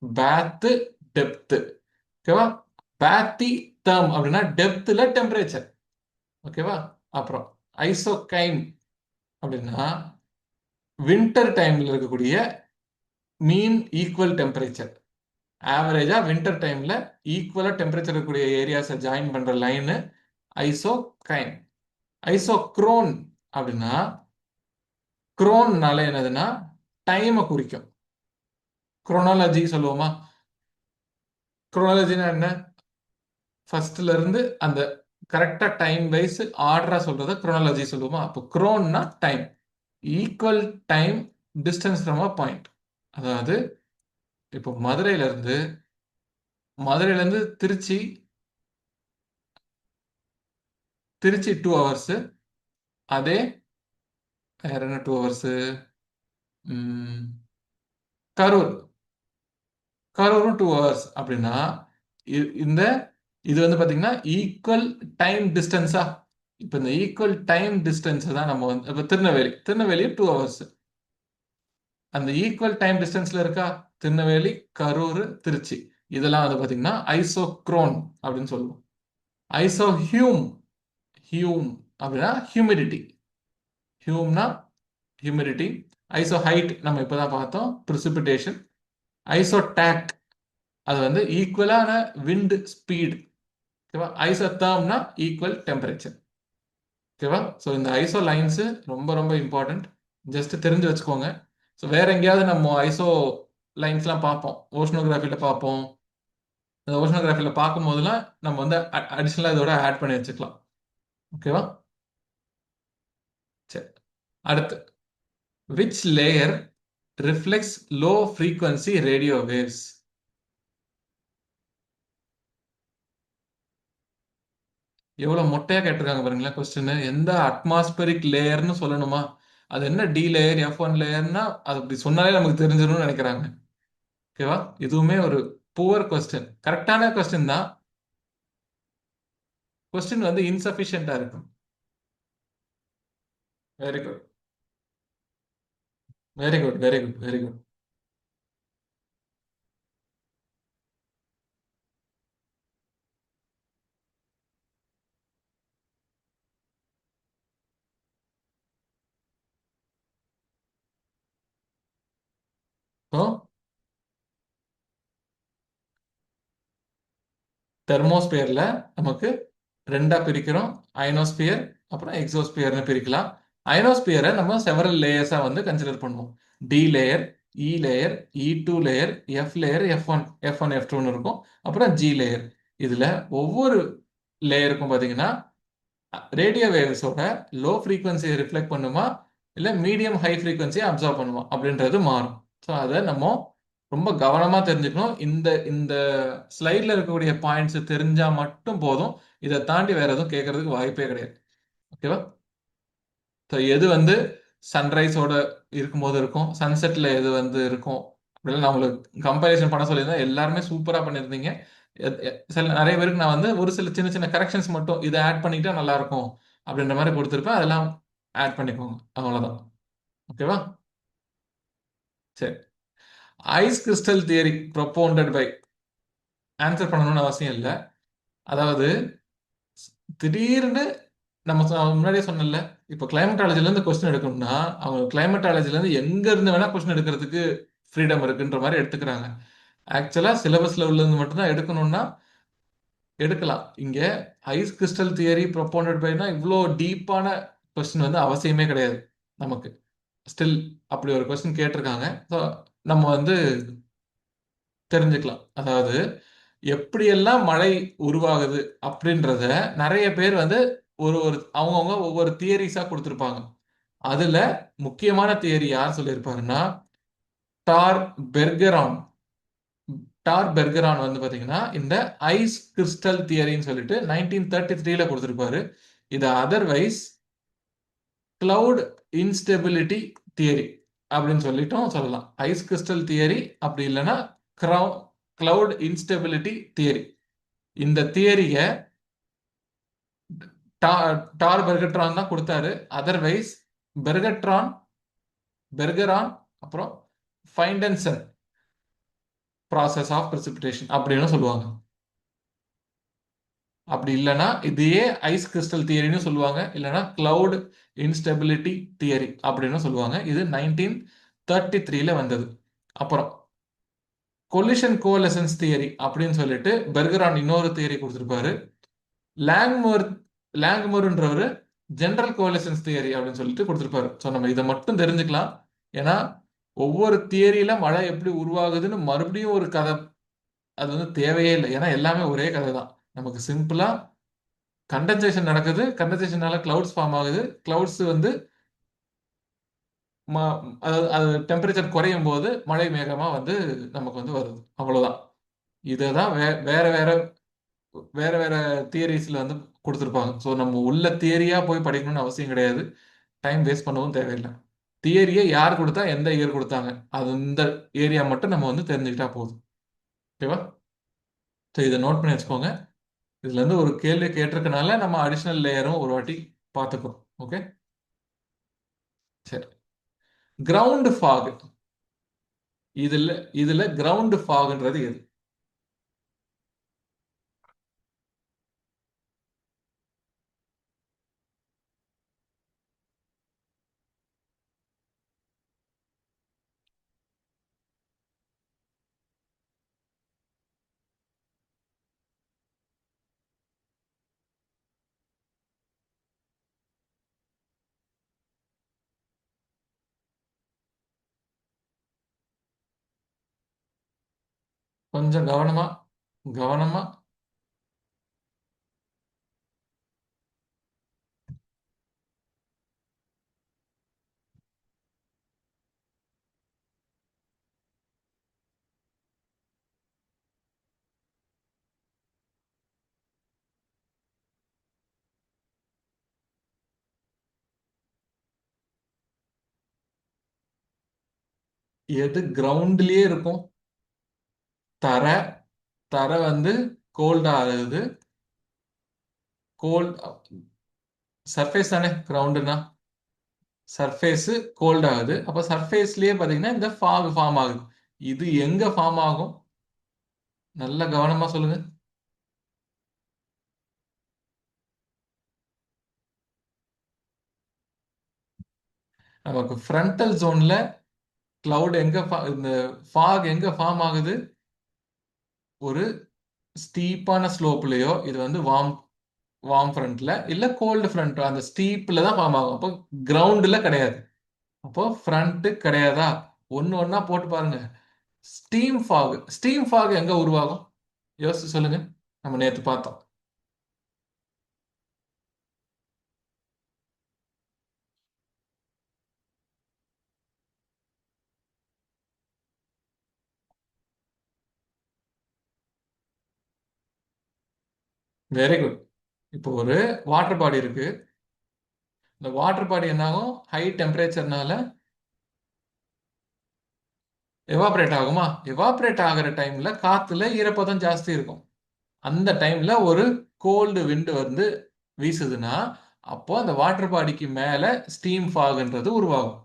பேத்து டெப்த். ஓகேவா? பேத்தி டேர்ம் அப்படின்னா டெப்த்ல டெம்பரேச்சர். ஓகேவா? அப்புறம் ஐசோகைன் அப்படின்னா வின்டர் டைம்ல இருக்கக்கூடிய மீன் ஈக்குவல் டெம்பரேச்சர். ஆவரேஜா வின்டர் டைம்ல ஈக்குவலா டெம்பரேச்சர் இருக்கக்கூடிய ஏரியாஸை ஜாயின் பண்ற லைனு ஐசோகைன். ஐசோக்ரோன் அப்படின்னா குரோன்னால என்னதுன்னா டைமை குறிக்கும். குரோனாலஜி சொல்லுவோமா? குரோனாலஜினா என்ன? ஃபர்ஸ்ட்ல இருந்து அந்த கரெக்டா டைம் வைஸ் ஆர்டரா சொல்றத குரோனாலஜி சொல்லுவோமா? அப்போ குரோன்னா time. Equal time distance from a point. அதாவது இப்போ மதுரையில இருந்து திருச்சி. திருச்சி 2 ஹவர்ஸ். அதே வேற என்ன 2 ஹவர்ஸ்? கரூர். கரூரும் 2 ஹவர்ஸ் அப்படின்னா இந்த இது வந்து பாத்தீங்கன்னா ஈக்குவல் டைம் டிஸ்டன்ஸா. இப்போ இந்த ஈக்குவல் டைம் டிஸ்டன்ஸ் தான் நம்ம வந்து இப்போ திருநெல்வேலி 2 ஹவர்ஸ். அந்த ஈக்குவல் டைம் டிஸ்டன்ஸ்ல இருக்கா திருநெல்வேலி, கரூர், திருச்சி. இதெல்லாம் வந்து பாத்தீங்கன்னா ஐசோக்ரோன் அப்படின்னு சொல்லுவோம். Isohume. ஹியூம் அப்படின்னா ஹியூமிடிட்டி. ஹியூம்னா ஹியூமிடிட்டி. ஐசோ ஹைட் நம்ம இப்பதான் பார்த்தோம், precipitation. ஐசோ டேக் அது வந்து ஈக்குவலான விண்ட் ஸ்பீட். ஓகேவா. ஐசோ தேர்ம்னா ஈக்குவல் டெம்பரேச்சர். ஓகேவா. ஸோ இந்த ஐசோ லைன்ஸ் ரொம்ப ரொம்ப இம்பார்ட்டன்ட். ஜஸ்ட் தெரிஞ்சு வச்சுக்கோங்க. ஸோ வேற எங்கேயாவது நம்ம ஐசோ லைன்ஸ்லாம் பார்ப்போம், ஓஷனோகிராஃபியில் பார்ப்போம். அந்த ஓஷனோகிராஃபியில் பார்க்கும் போதெல்லாம் நம்ம வந்து அடிஷ்னலாக இதோட ஆட் பண்ணி வச்சுக்கலாம். ஓகேவா. சரி. அடுத்து, which layer reflects low frequency radio waves? எவ்வளவு மொட்டையா கேட்டிருக்காங்க பாருங்களேன் கொஸ்டின். எந்த அட்மாஸ்பரிக் லேயர்னு சொல்லணுமா? அது என்ன டி லேயர், F1 லேயர்னா அது அப்படி சொன்னாலே நமக்கு தெரிஞ்சிடும்னு நினைக்கிறாங்க. ஓகேவா. இதுவுமே ஒரு புவர் கொஸ்டின். கரெக்டான கொஸ்டின் தான். கொஸ்டின் வந்து இன்சஃபிஷியண்டா இருக்கும். Very good, very good, very good, very good. So தெர்மோஸ்பியர்ல நமக்கு ரெண்டா பிரிக்கிறோம். அயனோஸ்பியர் அப்புறம் எக்ஸோஸ்பியர்னு பிரிக்கலாம். அயனோஸ்பியரை நம்ம செவரல் லேயர்ஸா வந்து கன்சிடர் பண்ணுவோம். டி லேயர், இ லேயர், இ2 layer, F layer, F one F டூன்னு இருக்கும். அப்புறம் ஜி லேயர். இதுல ஒவ்வொரு லேயருக்கும் பாத்தீங்கன்னா ரேடியோ வேவ்ஸோட லோ ஃப்ரீக்வன்சியை ரிஃப்ளெக்ட் பண்ணுமா, இல்லை மீடியம் ஹை ஃப்ரீக்வன்சியை அப்சர்வ் பண்ணுமா அப்படின்றது மாறும். ஸோ அதை நம்ம ரொம்ப கவனமாக தெரிஞ்சுக்கணும். இந்த இந்த ஸ்லைடில் இருக்கக்கூடிய பாயிண்ட்ஸ் தெரிஞ்சா மட்டும் போதும். இதை தாண்டி வேற எதுவும் கேட்கறதுக்கு வாய்ப்பே கிடையாது. ஓகேவா. ஸோ எது வந்து சன்ரைஸோட இருக்கும்போது இருக்கும், சன்செட்ல எது வந்து இருக்கும் அப்படிலாம் நான் உங்களுக்கு கம்பேரிசன் பண்ண சொல்லியிருந்தேன். எல்லாருமே சூப்பராக பண்ணியிருந்தீங்க. சில நிறைய பேருக்கு நான் வந்து ஒரு சில சின்ன சின்ன கரெக்ஷன்ஸ் மட்டும் இதை ஆட் பண்ணிட்டா நல்லா இருக்கும் அப்படின்ற மாதிரி கொடுத்துருப்பேன். அதெல்லாம் ஆட் பண்ணிக்கோங்க, அவ்வளோதான். ஓகேவா. சரி. Ice crystal theory propounded by, answer பண்ணணும்னு அவசியம் இல்லை. அதாவது திடீர்னு நம்ம முன்னாடியே சொன்னல, இப்போ கிளைமேட்டாலஜில இருந்து கொஸ்டின் எடுக்கணும்னா அவங்க கிளைமேட்டாலஜில இருந்து எங்க இருந்து வேணா கொஸ்டின் எடுக்கிறதுக்கு ஃப்ரீடம் இருக்குன்ற மாதிரி எடுத்துக்கிறாங்க. ஆக்சுவலா சிலபஸ்ல உள்ளது மட்டும்தான் எடுக்கணும்னா எடுக்கலாம். இங்க ஐஸ் கிறிஸ்டல் தியரி ப்ரொபோனட் பைனா இவ்வளோ டீப்பான கொஸ்டின் வந்து அவசியமே கிடையாது நமக்கு. ஸ்டில் அப்படி ஒரு கொஸ்டின் கேட்டிருக்காங்க. ஸோ நம்ம வந்து தெரிஞ்சுக்கலாம். அதாவது எப்படியெல்லாம் மழை உருவாகுது அப்படின்றத நிறைய பேர் வந்து ஒரு ஒரு அவங்கவுங்க ஒவ்வொரு தியரிஸா கொடுத்துருப்பாங்க. அதுல முக்கியமான தியரி யார் சொல்லியிருப்பாருன்னா டார் பெர்கரான். டார் பெர்கரான் வந்து பாத்தீங்கன்னா இந்த ஐஸ் கிறிஸ்டல் தியரின்னு சொல்லிட்டு 1933ல கொடுத்திருப்பாரு. இது அதர்வைஸ் கிளவுட் இன்ஸ்டெபிலிட்டி தியரி அப்படின்னு சொல்லிட்டும் சொல்லலாம். ஐஸ் கிறிஸ்டல் தியரி அப்படி இல்லைன்னா கிளவுட் இன்ஸ்டெபிலிட்டி தியரி. இந்த தியரிய டார் பெர்கட்ரான் தான் கொடுத்தாரு. அதர்வைஸ் பெர்கட்ரான், பெர்கரான், அப்புறம் ஃபைண்டன்சன் ப்ராசஸ் ஆஃப் precipitation அப்படின்னு சொல்லுவாங்க. அப்படி இல்லைன்னா இதையே ஐஸ் கிறிஸ்டல் தியரின்னு சொல்லுவாங்க, இல்லைன்னா கிளவுட் இன்ஸ்டெபிலிட்டி தியரி அப்படின்னு சொல்லுவாங்க. இது 1933ல வந்தது. அப்புறம் கொலிஷன் கோலசன்ஸ் தியரி அப்படின்னு சொல்லிட்டு பெர்கரான் இன்னொரு தியரி கொடுத்திருப்பாரு. லாங்மோர் லாங்மோர்ன்றவர் ஜெனரல் கோலிஷன்ஸ் தியரி அப்படின்னு சொல்லிட்டு கொடுத்திருப்பாரு. ஸோ நம்ம இதை மட்டும் தெரிஞ்சுக்கலாம். ஏன்னா ஒவ்வொரு தியரியில மழை எப்படி உருவாகுதுன்னு மறுபடியும் ஒரு கதை அது வந்து தேவையே இல்லை. ஏன்னா எல்லாமே ஒரே கதை தான். நமக்கு சிம்பிளா கண்டென்சேஷன் நடக்குது, கண்டென்சேஷனால கிளவுட்ஸ் ஃபார்ம் ஆகுது, கிளவுட்ஸ் வந்து அதாவது அது டெம்பரேச்சர் குறையும் போது மழை மேகமா வந்து நமக்கு வந்து வருது, அவ்வளவுதான். இதை தான் வேற வேற வேற வேற தியரிஸ்ல வந்து கொடுத்துருப்பாங்க. ஸோ நம்ம உள்ள தியரியா போய் படிக்கணும்னு அவசியம் கிடையாது. டைம் வேஸ்ட் பண்ணவும் தேவையில்லை. தியரியை யார் கொடுத்தா, எந்த இயர் கொடுத்தாங்க, அது இந்த ஏரியா மட்டும் நம்ம வந்து தெரிஞ்சுக்கிட்டா போதும். ஓகேவா. ஸோ இதை நோட் பண்ணி வச்சுக்கோங்க. இதுல இருந்து ஒரு கேள்வி கேட்டிருக்கனால நம்ம அடிஷனல் லேயரும் ஒரு வாட்டி பார்த்துக்கிறோம். ஓகே, சரி. Ground fog. இதுல இதுல கிரவுண்ட் ஃபாக்ன்றது எது? கொஞ்சம் கவனமா, கவனமா. எது கிரவுண்ட்லயே இருக்கும்? தரை. தரை வந்து கோல்ட் ஆகுது. கோல்ட் சர்ஃபேஸ் தானே கிரவுண்டுனா. சர்ஃபேஸ் கோல்ட் ஆகுது. அப்ப சர்ஃபேஸ்லயே பாத்தீங்கன்னா இந்த ஃபாக் ஃபார்ம் ஆகுது. இது எங்க ஃபார்ம் ஆகும்? நல்ல கவனமா சொல்லுங்க. நமக்கு ஃப்ரண்டல் ஜோன்ல கிளவுட் எங்க இந்த ஃபாக் எங்க ஃபார்ம் ஆகுது? ஒரு ஸ்டீப்பான ஸ்லோப்லயோ, இது வந்து வார்ம் வார்ம் ஃப்ரண்ட்ல இல்ல கோல்டு ஃப்ரண்ட், அந்த ஸ்டீப்ல தான் ஃபார்ம் ஆகும். அப்போ கிரவுண்ட்ல கிடையாது. அப்போ ஃப்ரண்ட் கிடையாதா? ஒன்னு ஒன்னா போட்டு பாருங்க. ஸ்டீம் ஃபாக் எங்க உருவாகும்? யோசிச்சு சொல்லுங்க. நம்ம நேத்து பார்த்தோம். Very good. இப்போ ஒரு வாட்டர் பாடி இருக்கு. இந்த வாட்டர் பாடி என்ன ஆகும்? ஹை டெம்பரேச்சர்னால எவாபரேட் ஆகுமா? எவாபரேட் ஆகிற டைம்ல காத்துல ஈரப்பதம் ஜாஸ்தி இருக்கும். அந்த டைம்ல ஒரு கோல்டு விண்ட் வந்து வீசுதுன்னா, அப்போ அந்த வாட்டர் பாடிக்கு மேல ஸ்டீம் ஃபாக்ன்றது உருவாகும்.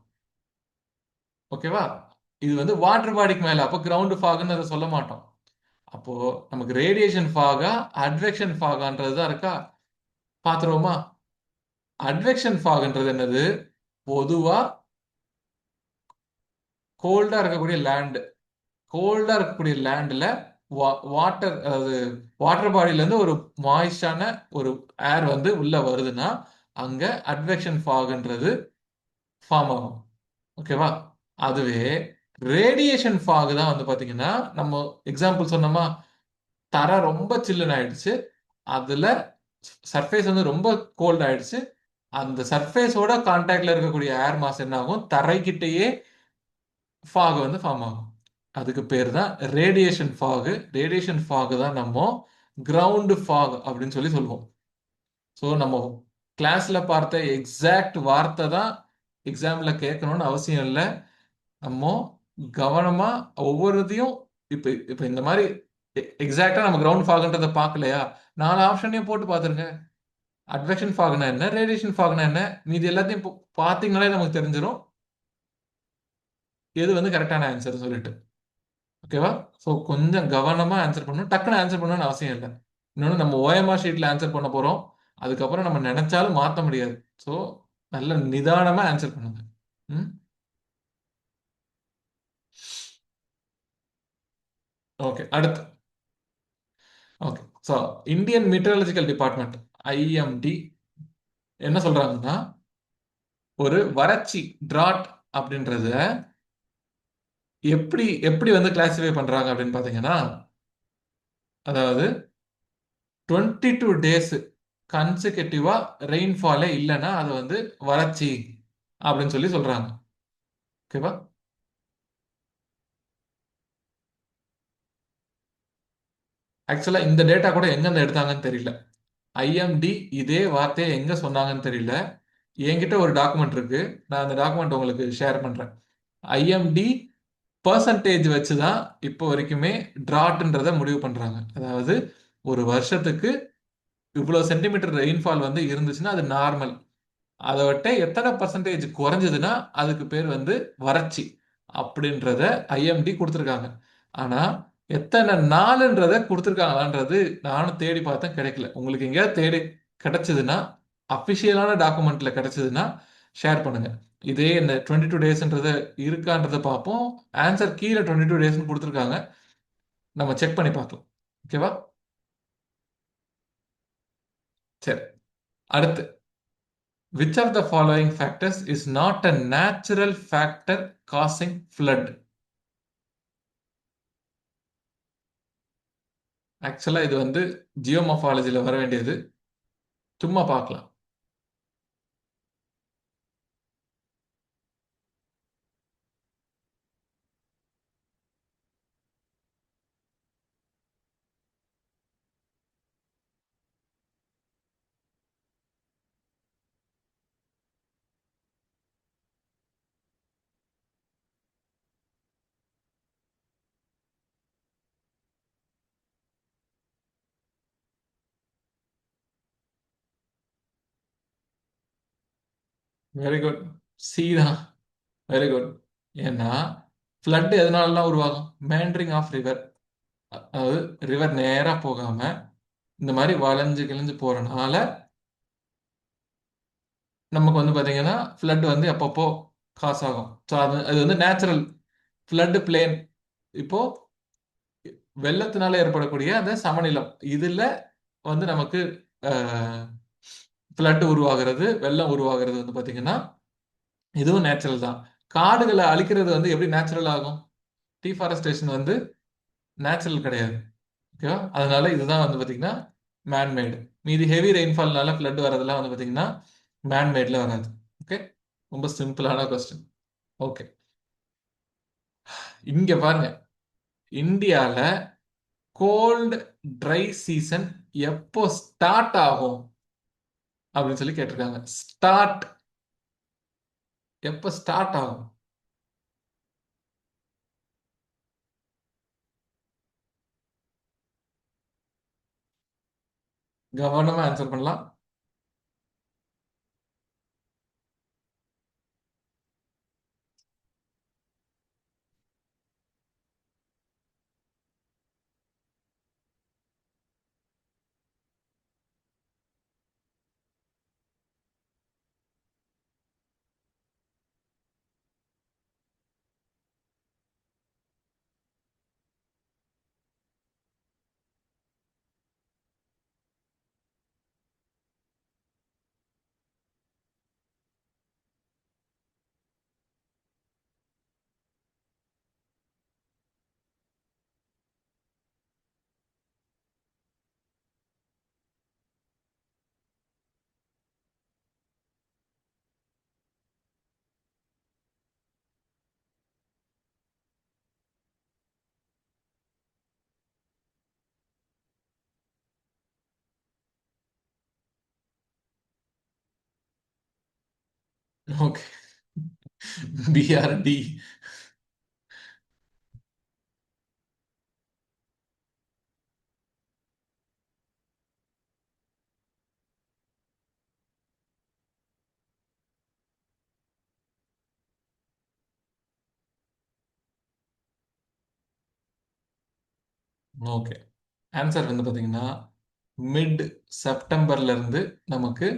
ஓகேவா? இது வந்து வாட்டர் பாடிக்கு மேல, அப்போ கிரவுண்ட் ஃபாக்னு அதை சொல்ல மாட்டோம். அப்போ நமக்கு ரேடியேஷன் ஃபாகா அட்வெக்ஷன் ஃபாகான்றது தான் இருக்கா? பாத்துருவோமா? அட்வெக்ஷன் ஃபாக்ன்றது என்னது? பொதுவா கோல்டா இருக்கக்கூடிய லேண்ட், கோல்டா இருக்கக்கூடிய லேண்ட்ல வாட்டர், அதாவது வாட்டர் பாடியில இருந்து ஒரு மாய்ஸ்டான ஒரு ஏர் வந்து உள்ள வருதுன்னா அங்க அட்வெக்ஷன் ஃபாக்ன்றது ஃபார்ம் ஆகும். ஓகேவா? அதுவே ரேடியேஷன் ஃபாக் தான் வந்து பாத்தீங்கன்னா, நம்ம எக்ஸாம்பிள் சொன்னோமா, தரை ரொம்ப சில்லுன்னு ஆயிடுச்சு, அதுல சர்ஃபேஸ் வந்து ரொம்ப கோல்ட் ஆயிடுச்சு, அந்த சர்ஃபேஸோட கான்டாக்ட்ல இருக்கக்கூடிய ஏர் மாஸ் என்ன ஆகும்? தரைக்கிட்டேயே ஃபாக் வந்து ஃபார்ம் ஆகும். அதுக்கு பேர் தான் ரேடியேஷன் ஃபாக். ரேடியேஷன் ஃபாக் தான் நம்ம கிரவுண்ட் ஃபாக் அப்படின்னு சொல்லி சொல்லுவோம். ஸோ நம்ம கிளாஸ்ல பார்த்த எக்ஸாக்ட் வார்த்தை தான் எக்ஸாம்ல கேட்கணும்னு அவசியம் இல்லை. நம்ம கவனமா ஒவ்வொருத்தையும், இப்ப இப்ப இந்த மாதிரி எக்ஸாக்டா நம்ம கிரவுண்ட் ஃபாக்ன்றதை பார்க்கலையா, 4 ஆப்ஷனையும் போட்டு பார்த்துருங்க. அட்வெக்ஷன் ஃபாக்னா என்ன, ரேடியேஷன் ஃபாக்னா என்ன, மீதி எல்லாத்தையும் பார்த்தீங்கனாலே நமக்கு தெரிஞ்சிடும் எது வந்து கரெக்டான ஆன்சர் சொல்லிட்டு. ஓகேவா? ஸோ கொஞ்சம் கவனமா ஆன்சர் பண்ணணும். டக்குன்னு ஆன்சர் பண்ணணும்னு அவசியம் இல்லை. இன்னொன்று, நம்ம ஓஎம்ஆர் ஷீட்ல ஆன்சர் பண்ண போறோம். அதுக்கப்புறம் நம்ம நினைச்சாலும் மாற்ற முடியாது. ஸோ நல்ல நிதானமா ஆன்சர் பண்ணுங்க. ம். ஓகே, அடுத்து. Okay, so Indian meteorological department, IMD, என்ன சொல்றாங்கன்னா, ஒரு வறட்சி, டிராட் அப்படின்றத எப்படி எப்படி வந்து கிளாசிஃபை பண்றாங்க அப்படின்னு பாத்தீங்கன்னா, அதாவது 22 டேஸ் கன்சிகூட்டிவா ரெயின்ஃபாலே இல்லைன்னா அது வந்து வறட்சி அப்படின்னு சொல்லி சொல்றாங்க. ஓகேவா? ஆக்சுவலா இந்த டேட்டா கூட எங்க இருந்து எடுத்தாங்கன்னு தெரியல. ஐஎம்டி இதே வார்த்தையை எங்க சொன்னாங்கன்னு தெரியல. என்கிட்ட ஒரு டாக்குமெண்ட் இருக்கு. நான் அந்த டாக்குமெண்ட் உங்களுக்கு ஷேர் பண்றேன். ஐஎம்டி பெர்சன்டேஜ் வச்சு தான் இப்போ வரைக்குமே டிராட்ன்றத முடிவு பண்றாங்க. அதாவது ஒரு வருஷத்துக்கு இவ்வளோ சென்டிமீட்டர் ரெயின்ஃபால் வந்து இருந்துச்சுன்னா அது நார்மல். அதை விட்ட எத்தனை பர்சன்டேஜ் குறைஞ்சதுன்னா அதுக்கு பேர் வந்து வறட்சி அப்படின்றத ஐஎம்டி கொடுத்துருக்காங்க. ஆனா எத்தனை நாளுன்றத கொடுத்துருக்காங்களான்றது நானும் தேடி பார்த்தேன், கிடைக்கல. உங்களுக்கு எங்கேயாவது தேடி கிடைச்சதுன்னா, அஃபிஷியலான டாக்குமெண்ட்ல கிடைச்சதுன்னா ஷேர் பண்ணுங்க. இதே இந்த 22 டேஸ்ன்றத இருக்கான்றத பார்ப்போம். ஆன்சர் கீழே 22 டேஸ்னு கொடுத்துருக்காங்க, நம்ம செக் பண்ணி பார்க்கலாம். ஓகேவா? சரி, அடுத்து. Which of the following factors is not a natural factor causing flood? ஆக்சுவலா இது வந்து ஜியோமார்ஃபாலஜில வர வேண்டியது. சும்மா பார்க்கலாம். Very good. சி தான். Very good. ஏன்னா ஃப்ளட் எதனாலலாம் உருவாகும்? மேண்ட்ரிங் ஆஃப் ரிவர். அதாவது ரிவர் நேரா போகாம இந்த மாதிரி வளைஞ்சு கிழிஞ்சு போறனால நமக்கு வந்து பாத்தீங்கன்னா ஃப்ளட் வந்து அப்பப்போ காஸ் ஆகும். ஸோ அது அது வந்து நேச்சுரல் ஃப்ளட் பிளேன். இப்போ வெள்ளத்தினால ஏற்படக்கூடிய அந்த சமநிலம் இதுல வந்து நமக்கு ஃப்ளட் உருவாகிறது, வெள்ளம் உருவாகிறது வந்து பாத்தீங்கன்னா இதுவும் நேச்சுரல் தான். காடுகளை அழிக்கிறது வந்து எப்படி நேச்சுரல் ஆகும்? டீஃபாரஸ்டேஷன் வந்து நேச்சுரல் கிடையாது. ஓகேவா? அதனால இதுதான் வந்து பாத்தீங்கன்னா மேன்மேடு. மீதி ஹெவி ரெயின்ஃபால்னால ஃப்ளட் வரதெல்லாம் வந்து பாத்தீங்கன்னா மேன்மேட்ல வராது. ஓகே, ரொம்ப சிம்பிளான கொஸ்டின். ஓகே, இங்க பாருங்க. இந்தியால கோல்டு ட்ரை சீசன் எப்போ ஸ்டார்ட் ஆகும் அப்படின்னு சொல்லி கேட்டிருக்காங்க. ஸ்டார்ட் எப்போ ஸ்டார்ட் ஆகும்? கவனமா ஆன்சர் பண்ணலாம். ஓகே. பிஆர்டி. ஓகே, ஆன்சர் வந்து பாத்தீங்கன்னா மிட் செப்டம்பர்ல இருந்து நமக்கு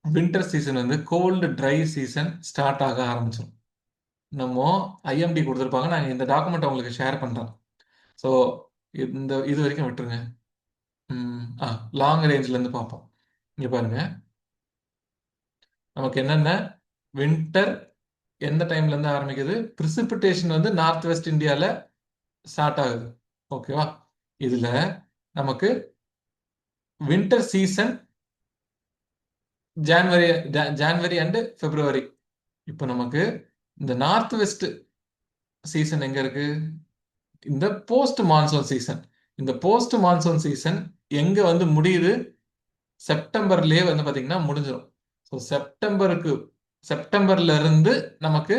வின்டர் சீசன் வந்து கோல்டு ட்ரை சீசன் ஸ்டார்ட் ஆக ஆரம்பிச்சிடும். நம்ம ஐஎம்டி கொடுத்துருப்பாங்க, நாங்கள் இந்த டாக்குமெண்ட் உங்களுக்கு ஷேர் பண்ணுறோம். ஸோ இது வரைக்கும் விட்டுருங்க. லாங் ரேஞ்ச்லேருந்து பார்ப்போம். இங்கே பாருங்க, நமக்கு என்னென்ன வின்டர் எந்த டைம்லேருந்து ஆரம்பிக்குது? ப்ரிசிபிடேஷன் வந்து நார்த் வெஸ்ட் இந்தியாவில் ஸ்டார்ட் ஆகுது. ஓகேவா? இதில் நமக்கு winter season January January and February. இப்போ நமக்கு இந்த நார்த் வெஸ்ட் சீசன் எங்க இருக்கு? இந்த போஸ்ட் மான்சூன் சீசன். இந்த போஸ்ட் மான்சூன் சீசன் எங்க வந்து முடியுது? செப்டம்பர்லயே வந்து பாத்தீங்கன்னா முடிஞ்சிடும். ஸோ செப்டம்பர்ல இருந்து நமக்கு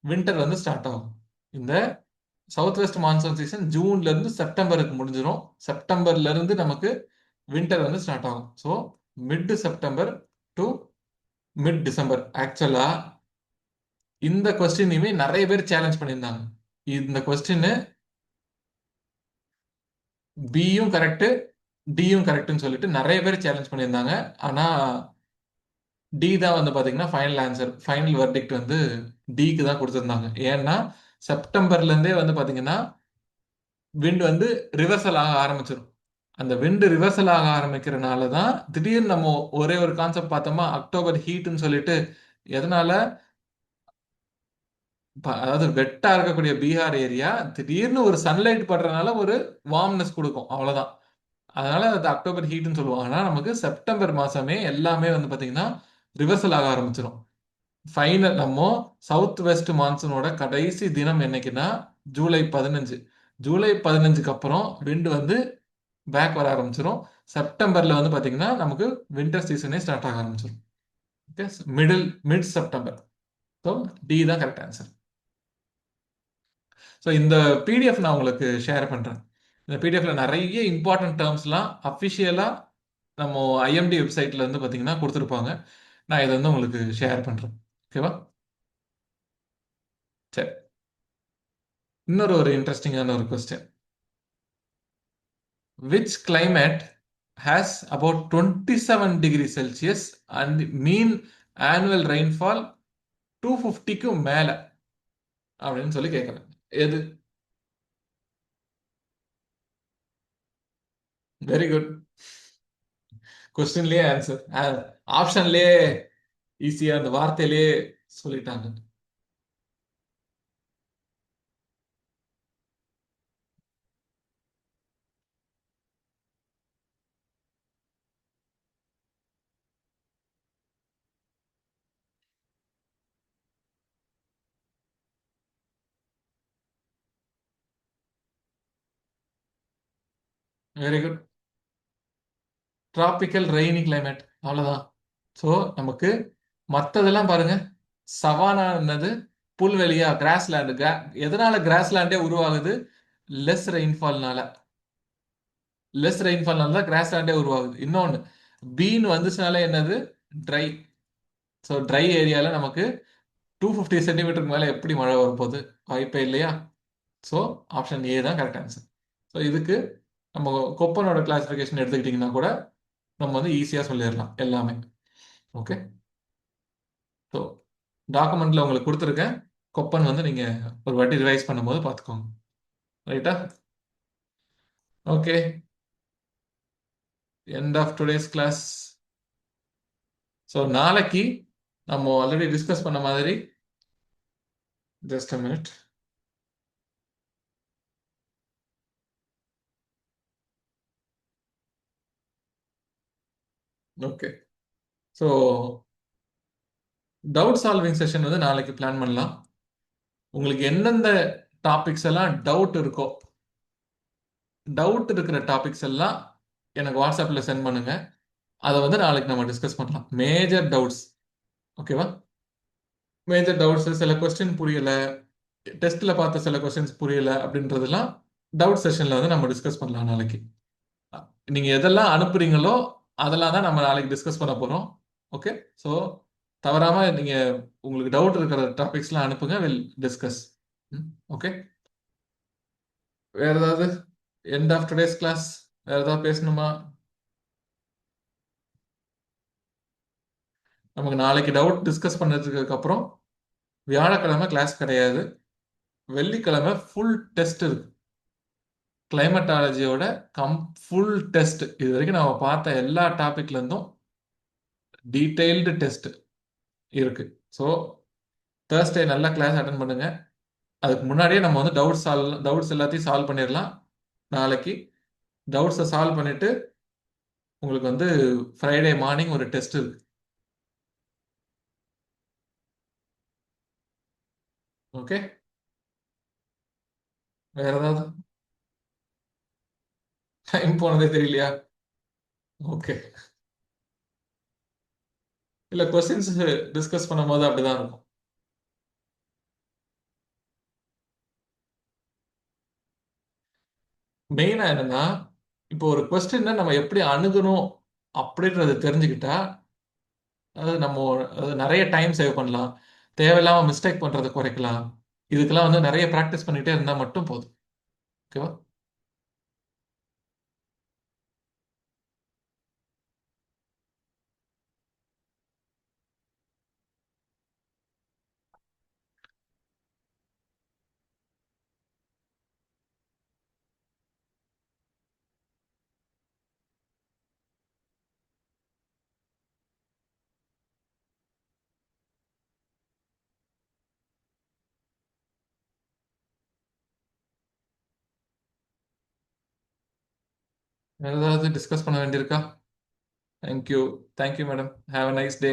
வின்டர் வந்து ஸ்டார்ட் ஆகும். இந்த சவுத் வெஸ்ட் மான்சூன் சீசன் ஜூன்ல இருந்து செப்டம்பருக்கு முடிஞ்சிடும். செப்டம்பர்ல இருந்து நமக்கு வின்டர் வந்து ஸ்டார்ட் ஆகும். So mid September to mid December. ஆக்சுவலா இந்த கொஸ்டினையுமே நிறைய பேர் சேலஞ்ச் பண்ணியிருந்தாங்க. இந்த கொஸ்டின் பியும் கரெக்ட், டியும் கரெக்ட்னு சொல்லிட்டு நிறைய பேர் சேலஞ்ச் பண்ணியிருந்தாங்க. ஆனா டி தான் வந்து பாத்தீங்கன்னா ஃபைனல் ஆன்சர், ஃபைனல் வெர்டிக்ட் வந்து டிக்கு தான் கொடுத்துருந்தாங்க. ஏன்னா செப்டம்பர்ல இருந்தே வந்து பாத்தீங்கன்னா விண்ட் வந்து ரிவர்சல் ஆக ஆரம்பிச்சிடும். அந்த விண்ட் ரிவர்சல் ஆக ஆரம்பிக்கிறனால தான் திடீர்னு நம்ம ஒரே ஒரு கான்செப்ட் பார்த்தோமா, அக்டோபர் ஹீட்னு சொல்லிட்டு. எதனால? அதாவது வெட்டா இருக்கக்கூடிய பீகார் ஏரியா திடீர்னு ஒரு சன்லைட் படுறதுனால ஒரு வார்ம்னஸ் கொடுக்கும், அவ்வளவுதான். அதனால அது அக்டோபர் ஹீட்னு சொல்லுவாங்க. ஆனா நமக்கு செப்டம்பர் மாசமே எல்லாமே வந்து பாத்தீங்கன்னா ரிவர்சல் ஆக ஆரம்பிச்சிடும். ஃபைனல் நம்ம சவுத் வெஸ்ட் மான்சூனோட கடைசி தினம் என்னைக்குன்னா ஜூலை 15. ஜூலை 15க்கு அப்புறம் விண்ட் வந்து பேக் வர ஆரம்பிச்சிடும். செப்டம்பர்ல வந்து பாத்தீங்கன்னா நமக்கு வின்டர் சீசனே ஸ்டார்ட் ஆக ஆரம்பிச்சிடும். Okay, mid September. So D தான் கரெக்ட் ஆன்சர். ஸோ இந்த பிடிஎஃப் நான் உங்களுக்கு ஷேர் பண்றேன். இந்த பிடிஎஃப்ல நிறைய இம்பார்ட்டன்ட் டேர்ம்ஸ்லாம் அஃபிஷியலா நம்ம ஐஎம்டி வெப்சைட்ல இருந்து பாத்தீங்கன்னா கொடுத்துருப்பாங்க. நான் இதை வந்து உங்களுக்கு ஷேர் பண்றேன். ஓகேவா? சரி, இன்னொரு ஒரு இன்ட்ரெஸ்டிங்கான ஒரு question. Which climate has about 27 degrees Celsius and mean annual rainfall 250க்கு மேல அப்படின்னு சொல்லி கேட்குறேன். எது? Very good. கொஸ்டின்லயே ஆன்சர், ஆப்ஷன்லயே ஈஸியா அந்த வார்த்தையிலேயே சொல்லிட்டாங்க. Very good. Tropical rainy climate, அவ்வளவுதான். ஸோ நமக்கு மற்றதெல்லாம் பாருங்க. சவானானது புல்வெளியா, கிராஸ்லேண்ட். எதனால கிராஸ்லேண்டே உருவாகுது? லெஸ் ரெயின்ஃபால்னால. லெஸ் ரெயின்ஃபால்னால தான் கிராஸ்லேண்டே உருவாகுது. இன்னொன்று, பீன் வந்துச்சுனாலே என்னது? ட்ரை. ஸோ ட்ரை ஏரியாவில் நமக்கு 250 சென்டிமீட்டருக்கு மேலே எப்படி மழை வரப்போகுது? வாய்ப்பே இல்லையா? ஸோ ஆப்ஷன் ஏ தான் கரெக்ட் ஆன்சர். ஸோ இதுக்கு நம்ம கொப்பனோட கிளாசிஃபிகேஷன் எடுத்துக்கிட்டிங்கன்னா கூட நம்ம வந்து ஈஸியாக சொல்லிடலாம் எல்லாமே. ஓகே, ஸோ டாக்குமெண்ட்ல உங்களுக்கு கொடுத்துருக்கேன். கொப்பன் வந்து நீங்கள் ஒரு வாட்டி ரிவைஸ் பண்ணும்போது பார்த்துக்கோங்க. ரைட்டா? Okay, end of today's class. So நாளைக்கு நம்ம ஆல்ரெடி டிஸ்கஸ் பண்ண மாதிரி, just a minute. Okay, so doubt solving session வந்து நாளைக்கு பிளான் பண்ணலாம். உங்களுக்கு எந்தெந்த டாபிக்ஸ் எல்லாம் டவுட் இருக்கோ, டவுட் இருக்கிற டாபிக்ஸ் எல்லாம் எனக்கு வாட்ஸ்அப்பில் சென்ட் பண்ணுங்க. அதை வந்து நாளைக்கு நம்ம டிஸ்கஸ் பண்ணலாம். மேஜர் டவுட்ஸ், ஓகேவா? மேஜர் டவுட்ஸ், சில கொஸ்டின் புரியல, டெஸ்ட்ல பார்த்த சில கொஸ்டின்ஸ் புரியல அப்படின்றதெல்லாம் டவுட் செஷன்ல வந்து நம்ம டிஸ்கஸ் பண்ணலாம் நாளைக்கு. நீங்க எதெல்லாம் அனுப்புறீங்களோ அதெல்லாம் தான் நம்ம நாளைக்கு டிஸ்கஸ் பண்ண போறோம். ஓகே, ஸோ தவறாம நீங்க உங்களுக்கு டவுட் இருக்கிற டாபிக்ஸ்லாம் அனுப்புங்க, வில் டிஸ்கஸ். ஓகே, வேற ஏதாவது எண்ட் ஆஃப் டுடேஸ் கிளாஸ் வேற ஏதாவது பேசணுமா? நமக்கு நாளைக்கு டவுட் டிஸ்கஸ் பண்ணதுக்கு அப்புறம் வியாழக்கிழமை கிளாஸ் கிடையாது. வெள்ளிக்கிழமை ஃபுல் டெஸ்ட் இருக்கு. கிளைமட்டாலஜியோட ஃபுல் டெஸ்ட். இது வரைக்கும் நம்ம பார்த்த எல்லா டாபிக்ல இருந்தும் டீடைல்டு டெஸ்ட் இருக்கு. ஸோ தேர்ஸ்டே நல்லா கிளாஸ் அட்டன் பண்ணுங்க. அதுக்கு முன்னாடியே நம்ம வந்து டவுட்ஸ் எல்லாத்தையும் சால்வ் பண்ணிடலாம். நாளைக்கு டவுட்ஸை சால்வ் பண்ணிட்டு உங்களுக்கு வந்து ஃப்ரைடே மார்னிங் ஒரு டெஸ்ட் இருக்கு. ஓகே, வேற ஏதாவது? டைம் போனதே தெரியலையா? ஓகே, இல்ல கொஸ்டின்ஸ் டிஸ்கஸ் பண்ணும்போது அப்படிதான் இருக்கும். மெயினா என்னன்னா, இப்போ ஒரு கொஸ்டின நம்ம எப்படி அணுகணும் அப்படின்றத தெரிஞ்சுக்கிட்டா, அது நம்ம அது நெறைய டைம் சேவ் பண்ணலாம். தேவையில்லாம மிஸ்டேக் பண்றத குறைக்கலாம். இதுக்கெல்லாம் வந்து நெறைய பிராக்டிஸ் பண்ணிட்டே இருந்தா மட்டும் போதும். ஓகேவா? வேற ஏதாவது டிஸ்கஸ் பண்ண வேண்டியிருக்கா? Thank you. Thank you madam. Have a nice day.